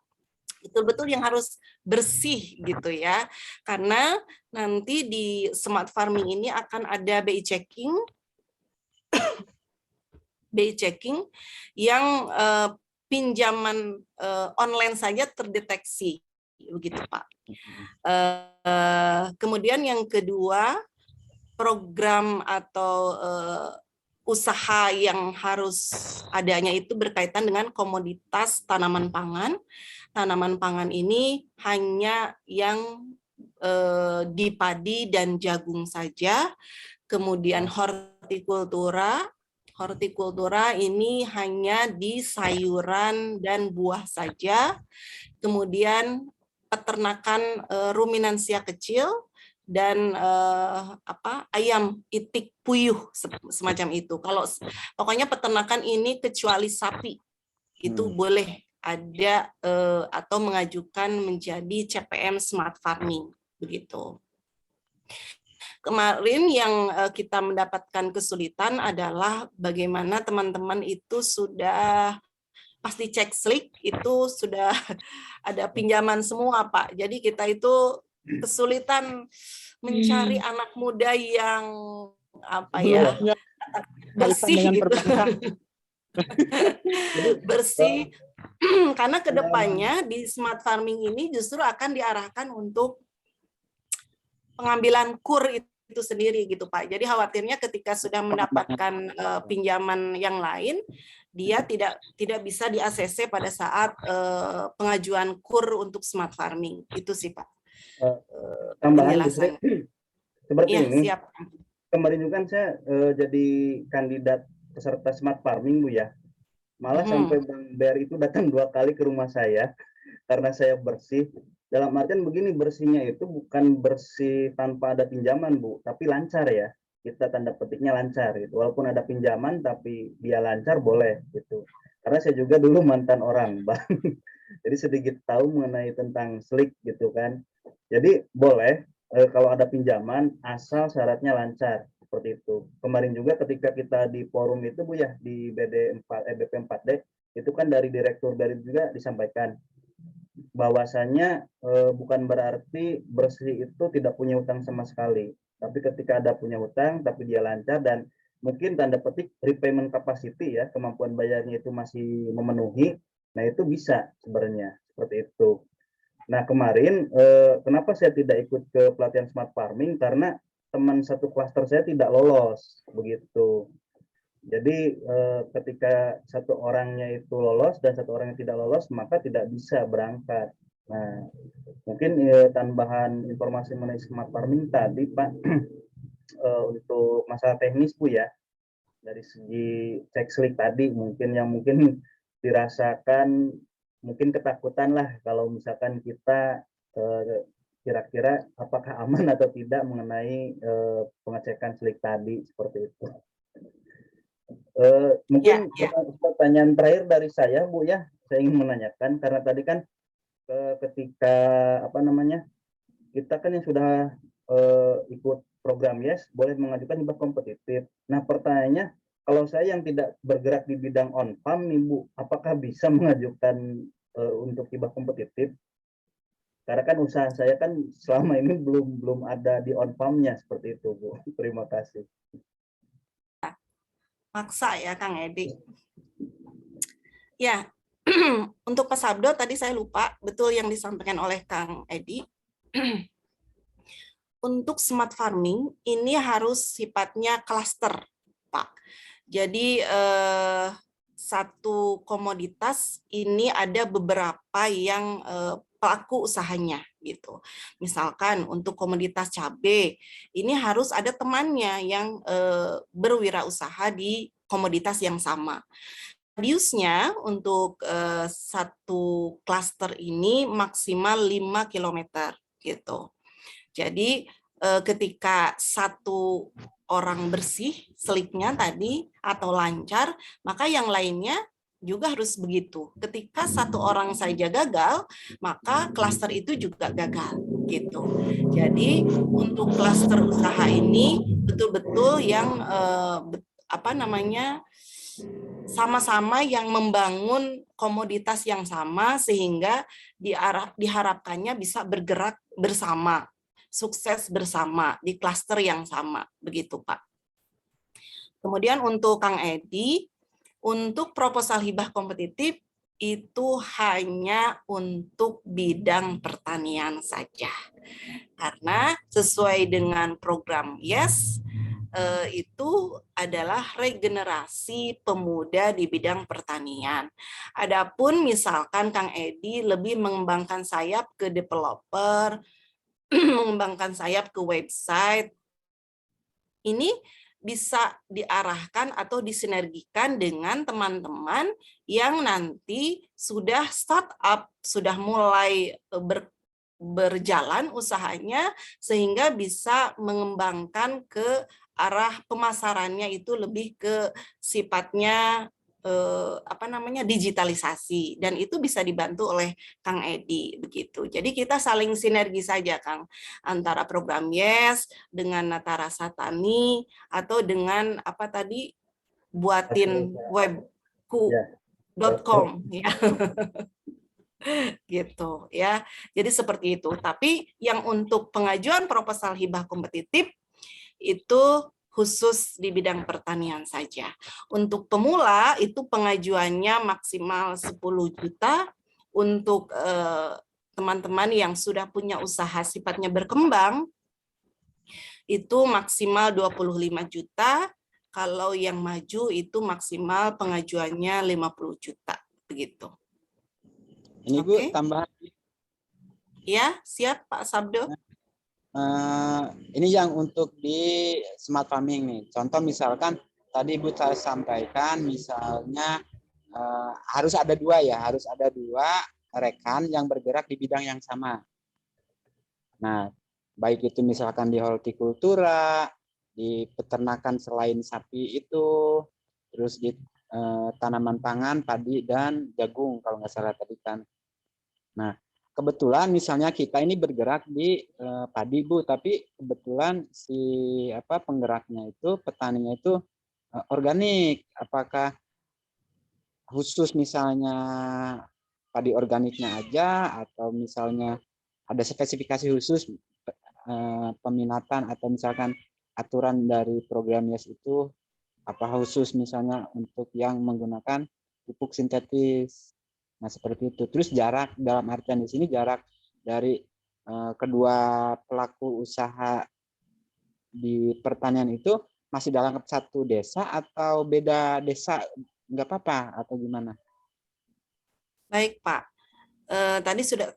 Betul-betul yang harus bersih gitu ya, karena nanti di smart farming ini akan ada BI checking yang pinjaman online saja terdeteksi begitu Pak. Kemudian yang kedua, program atau usaha yang harus adanya itu berkaitan dengan komoditas tanaman pangan. Tanaman pangan ini hanya yang di padi dan jagung saja. Kemudian hortikultura ini hanya di sayuran dan buah saja. Kemudian peternakan ruminansia kecil dan ayam itik puyuh semacam itu. Kalau pokoknya peternakan ini kecuali sapi itu boleh ada atau mengajukan menjadi CPM smart farming begitu. Kemarin yang kita mendapatkan kesulitan adalah bagaimana teman-teman itu sudah pasti cek slik itu sudah ada pinjaman semua Pak. Jadi kita itu kesulitan mencari anak muda yang apa ya bersih gitu. Bersih karena kedepannya di smart farming ini justru akan diarahkan untuk pengambilan kur itu sendiri gitu Pak. Jadi khawatirnya ketika sudah mendapatkan pinjaman yang lain, dia tidak bisa di ACC pada saat pengajuan kur untuk smart farming. Itu sih Pak. Tambahan Bu Sri, seperti ya, ini. Siap. Kemarin juga kan saya jadi kandidat peserta smart farming Bu ya. Malah sampai Bang Ber itu datang 2 kali ke rumah saya karena saya bersih. Dalam artian begini, bersihnya itu bukan bersih tanpa ada pinjaman Bu, tapi lancar ya. Kita tanda petiknya lancar gitu. Walaupun ada pinjaman tapi dia lancar boleh gitu. Karena saya juga dulu mantan orang Bang. Jadi sedikit tahu mengenai tentang slik gitu kan. Jadi boleh kalau ada pinjaman asal syaratnya lancar seperti itu. Kemarin juga ketika kita di forum itu Bu ya di BP4D itu kan dari Direktur BERIT juga disampaikan bahwasanya bukan berarti bersih itu tidak punya hutang sama sekali. Tapi ketika ada punya hutang, tapi dia lancar dan mungkin tanda petik repayment capacity ya, kemampuan bayarnya itu masih memenuhi, nah itu bisa sebenarnya seperti itu. Nah kemarin kenapa saya tidak ikut ke pelatihan smart farming, karena teman satu klaster saya tidak lolos begitu. Jadi ketika satu orangnya itu lolos dan satu orang yang tidak lolos, maka tidak bisa berangkat. Nah, mungkin tambahan informasi mengenai smart farming tadi, Pak, untuk masalah teknis, Bu ya, dari segi cek slik tadi, mungkin yang mungkin dirasakan, mungkin ketakutan lah kalau misalkan kita kira-kira apakah aman atau tidak mengenai pengecekan slik tadi, seperti itu. Mungkin pertanyaan terakhir dari saya, Bu ya, saya ingin menanyakan karena tadi kan ketika kita kan yang sudah ikut program YES boleh mengajukan hibah kompetitif. Nah pertanyaannya, kalau saya yang tidak bergerak di bidang on farm nih Bu, apakah bisa mengajukan untuk hibah kompetitif? Karena kan usaha saya kan selama ini belum ada di on farm-nya seperti itu Bu. Terima kasih. Maksa ya Kang Edi. Ya, untuk Pak Sabdo tadi saya lupa, betul yang disampaikan oleh Kang Edi. Untuk smart farming ini harus sifatnya klaster, Pak. Jadi satu komoditas ini ada beberapa yang pelaku usahanya gitu. Misalkan untuk komoditas cabai, ini harus ada temannya yang berwirausaha di komoditas yang sama. Radiusnya untuk satu klaster ini maksimal 5 km gitu. Jadi ketika satu orang bersih seliknya tadi atau lancar, maka yang lainnya juga harus begitu. Ketika satu orang saja gagal, maka klaster itu juga gagal gitu. Jadi untuk klaster usaha ini betul-betul yang sama-sama yang membangun komoditas yang sama sehingga diharapkannya bisa bergerak bersama, sukses bersama di klaster yang sama, begitu Pak. Kemudian untuk Kang Edi, untuk proposal hibah kompetitif itu hanya untuk bidang pertanian saja. Karena sesuai dengan program YES, itu adalah regenerasi pemuda di bidang pertanian. Adapun misalkan Kang Edi lebih mengembangkan sayap ke developer, mengembangkan sayap ke website, ini bisa diarahkan atau disinergikan dengan teman-teman yang nanti sudah startup, sudah mulai berjalan usahanya sehingga bisa mengembangkan ke arah pemasarannya itu lebih ke sifatnya digitalisasi, dan itu bisa dibantu oleh Kang Edi begitu. Jadi kita saling sinergi saja Kang, antara program YES dengan Natarasa Tani atau dengan buatin webku.com ya. Gitu ya. Jadi seperti itu. Tapi yang untuk pengajuan proposal hibah kompetitif itu khusus di bidang pertanian saja. Untuk pemula itu pengajuannya maksimal 10 juta. Untuk teman-teman yang sudah punya usaha sifatnya berkembang itu maksimal 25 juta. Kalau yang maju itu maksimal pengajuannya 50 juta begitu. Ini Bu, tambahan. Ya, siap Pak Sabdo. Ini yang untuk di smart farming nih. Contoh misalkan tadi Ibu saya sampaikan, misalnya harus ada dua rekan yang bergerak di bidang yang sama. Nah, baik itu misalkan di hortikultura, di peternakan selain sapi itu, terus di tanaman pangan, padi dan jagung kalau nggak salah tadi kan. Nah, kebetulan misalnya kita ini bergerak di padi Bu, tapi kebetulan si penggeraknya itu petaninya itu organik. Apakah khusus misalnya padi organiknya aja, atau misalnya ada spesifikasi khusus peminatan atau misalkan aturan dari program YES itu apa khusus misalnya untuk yang menggunakan pupuk sintetis. Nah, seperti itu. Terus jarak, dalam artian di sini jarak dari kedua pelaku usaha di pertanian itu masih dalam satu desa atau beda desa, nggak apa-apa atau gimana? Baik, Pak. Tadi sudah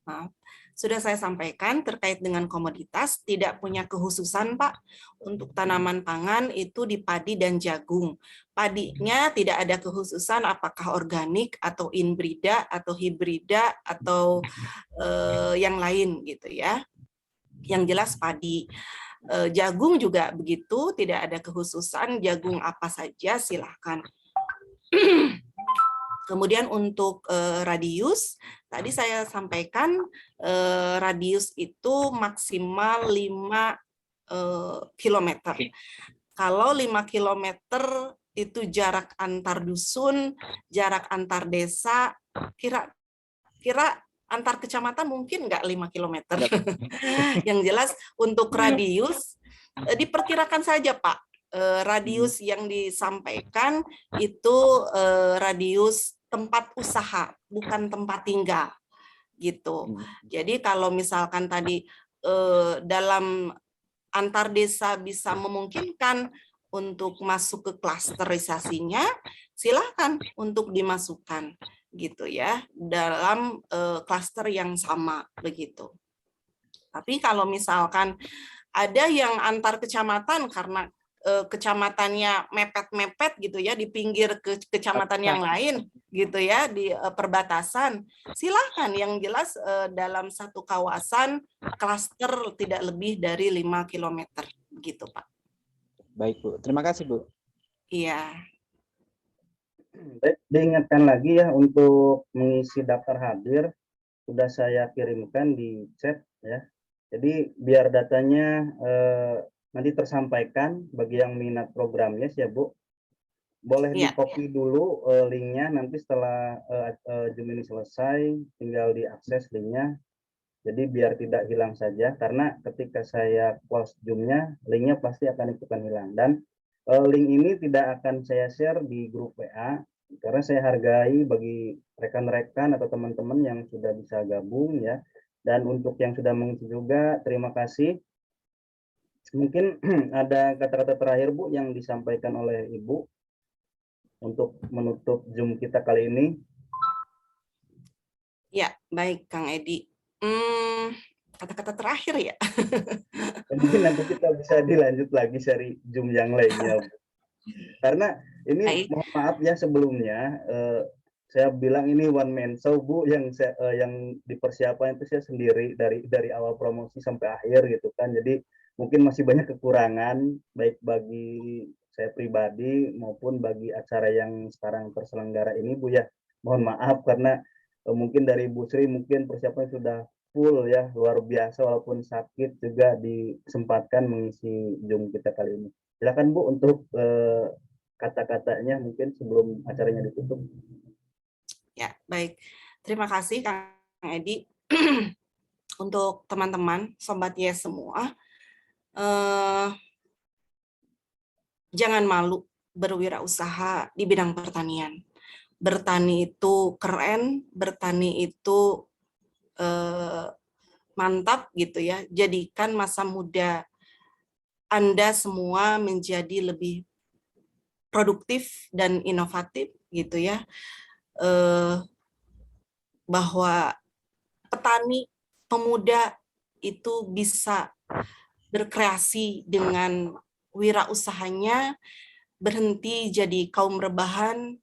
maaf, sudah saya sampaikan terkait dengan komoditas, tidak punya kekhususan, Pak. Untuk tanaman pangan itu di padi dan jagung. Padinya tidak ada kekhususan apakah organik atau inbrida atau hibrida atau yang lain gitu ya. Yang jelas padi. Jagung juga begitu, tidak ada kekhususan jagung apa saja silahkan. Kemudian untuk radius, tadi saya sampaikan radius itu maksimal 5 kilometer. Kalau 5 kilometer itu jarak antar dusun, jarak antar desa, kira-kira antar kecamatan mungkin nggak 5 kilometer. Yang jelas untuk radius, diperkirakan saja Pak, radius yang disampaikan itu radius tempat usaha, bukan tempat tinggal, gitu. Jadi kalau misalkan tadi dalam antar desa bisa memungkinkan untuk masuk ke klasterisasinya, silakan untuk dimasukkan, gitu ya, dalam klaster yang sama, begitu. Tapi kalau misalkan ada yang antar kecamatan karena kecamatannya mepet-mepet gitu ya di pinggir kecamatan yang lain gitu ya di perbatasan, silahkan. Yang jelas dalam satu kawasan klaster tidak lebih dari 5 kilometer gitu Pak. Baik Bu, terima kasih Bu. Iya. Baik, diingatkan lagi ya untuk mengisi daftar hadir sudah saya kirimkan di chat ya. Jadi biar datanya nanti tersampaikan bagi yang minat programnya ya Bu. Boleh Iya, di-copy dulu linknya, nanti setelah Zoom ini selesai tinggal diakses linknya. Jadi biar tidak hilang saja, karena ketika saya close Zoom-nya, linknya pasti akan ikutan hilang. Dan link ini tidak akan saya share di grup WA, karena saya hargai bagi rekan-rekan atau teman-teman yang sudah bisa gabung ya. Dan untuk yang sudah mengisi juga, terima kasih. Mungkin ada kata-kata terakhir Bu yang disampaikan oleh Ibu untuk menutup Zoom kita kali ini. ya baik Kang Edi. Kata-kata terakhir ya. Mungkin nanti kita bisa dilanjut lagi seri Zoom yang lainnya, Bu. Karena ini Baik. mohon maaf ya sebelumnya saya bilang ini one man show Bu, yang dipersiapkan itu saya sendiri dari awal promosi sampai akhir gitu kan. Jadi mungkin masih banyak kekurangan baik bagi saya pribadi maupun bagi acara yang sekarang terselenggara ini Bu ya. Mohon maaf karena mungkin dari Bu Sri mungkin persiapan sudah full ya, luar biasa, walaupun sakit juga disempatkan mengisi Zoom kita kali ini. Silakan Bu untuk kata-katanya mungkin sebelum acaranya ditutup. Ya, baik. Terima kasih Kang Edi. Untuk teman-teman, Sobat Yes semua, jangan malu berwirausaha di bidang pertanian. Bertani itu keren, bertani itu mantap gitu ya. Jadikan masa muda Anda semua menjadi lebih produktif dan inovatif gitu ya. Bahwa petani pemuda itu bisa berkreasi dengan wirausahanya, berhenti jadi kaum rebahan,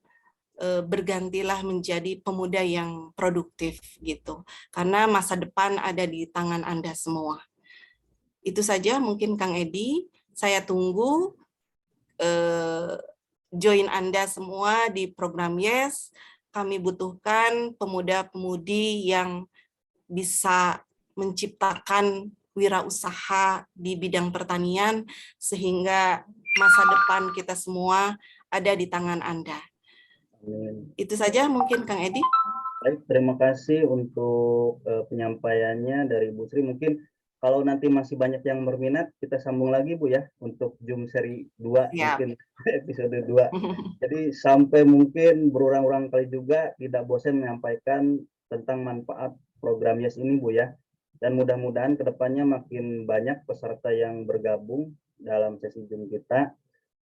bergantilah menjadi pemuda yang produktif gitu. Karena masa depan ada di tangan Anda semua. Itu saja mungkin Kang Edi. Saya tunggu join Anda semua di program Yes. Kami butuhkan pemuda-pemudi yang bisa menciptakan wirausaha di bidang pertanian sehingga masa depan kita semua ada di tangan Anda. Amin. Itu saja mungkin Kang Edi. Baik, terima kasih untuk penyampaiannya dari Bu Sri. Mungkin kalau nanti masih banyak yang berminat, kita sambung lagi Bu ya, untuk Zoom seri 2, Siap. mungkin episode 2. Jadi sampai mungkin berulang-ulang kali juga tidak bosan menyampaikan tentang manfaat program YES ini Bu ya. Dan mudah-mudahan kedepannya makin banyak peserta yang bergabung dalam sesi Zoom kita.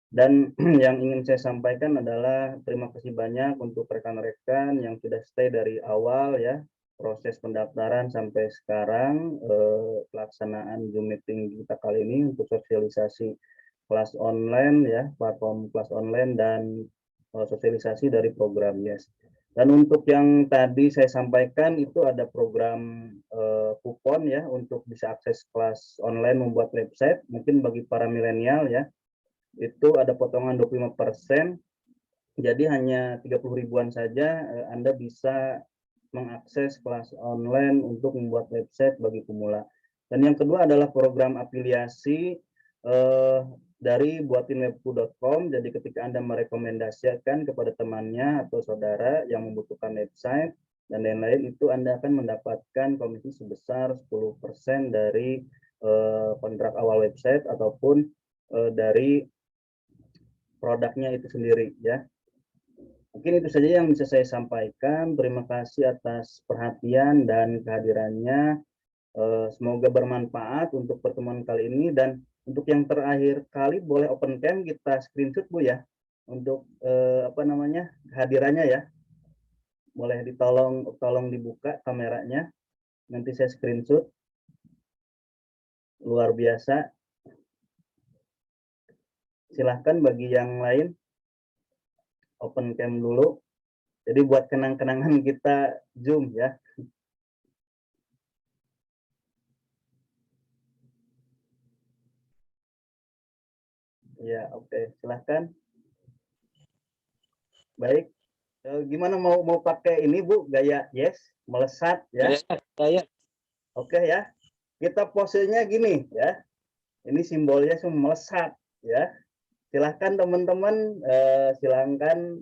Dan yang ingin saya sampaikan adalah terima kasih banyak untuk rekan-rekan yang sudah stay dari awal ya, proses pendaftaran sampai sekarang, pelaksanaan Zoom meeting kita kali ini untuk sosialisasi kelas online ya, platform kelas online dan sosialisasi dari program YES. Dan untuk yang tadi saya sampaikan itu ada program kupon ya untuk bisa akses kelas online membuat website, mungkin bagi para milenial ya. Itu ada potongan 25%, jadi hanya 30 ribuan saja Anda bisa mengakses kelas online untuk membuat website bagi pemula. Dan yang kedua adalah program afiliasi dari buatinwebku.com. Jadi ketika Anda merekomendasikan kepada temannya atau saudara yang membutuhkan website dan lain-lain, itu Anda akan mendapatkan komisi sebesar 10% dari kontrak awal website ataupun dari produknya itu sendiri ya. Mungkin itu saja yang bisa saya sampaikan. Terima kasih atas perhatian dan kehadirannya. Semoga bermanfaat untuk pertemuan kali ini. Dan untuk yang terakhir kali boleh open cam kita screenshot Bu ya, untuk kehadirannya ya. Boleh tolong dibuka kameranya. Nanti saya screenshot. Luar biasa. Silahkan bagi yang lain open cam dulu. Jadi buat kenang-kenangan kita Zoom ya. Ya, oke. Silahkan. Baik. Gimana mau pakai ini Bu, gaya yes, melesat ya. Ya. Oke ya. Kita posenya gini ya. Ini simbolnya melesat ya. Silahkan teman-teman, silahkan.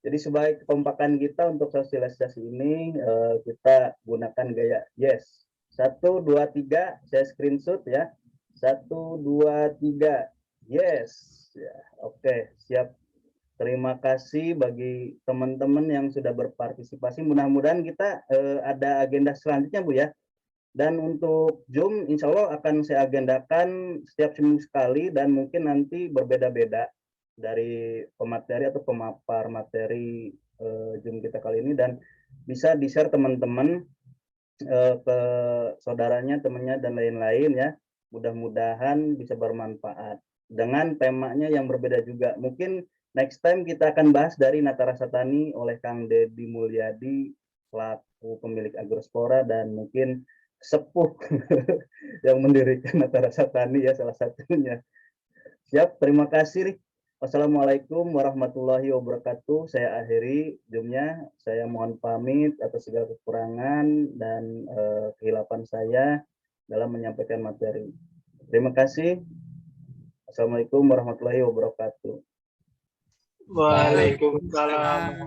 Jadi sebagai kekompakan kita untuk sosialisasi ini, kita gunakan gaya yes. 1, 2, 3, saya screenshot ya. 1, 2, 3, yes. Ya, oke, siap. Terima kasih bagi teman-teman yang sudah berpartisipasi. Mudah-mudahan kita ada agenda selanjutnya Bu ya. Dan untuk Zoom, insya Allah akan saya agendakan setiap seminggu sekali dan mungkin nanti berbeda-beda dari pemateri atau pemapar materi Zoom kita kali ini, dan bisa di-share teman-teman ke saudaranya, temannya, dan lain-lain ya. Mudah-mudahan bisa bermanfaat. Dengan temanya yang berbeda juga. Mungkin next time kita akan bahas dari Natarasa Tani oleh Kang Deddy Mulyadi, selaku pemilik Agrospora dan mungkin sepuh yang mendirikan Natarasa Tani ya, salah satunya. Siap, terima kasih. Wassalamualaikum warahmatullahi wabarakatuh. Saya akhiri Zoom-nya. Saya mohon pamit atas segala kekurangan dan kehilapan saya dalam menyampaikan materi. Terima kasih. Assalamualaikum warahmatullahi wabarakatuh. Waalaikumsalam.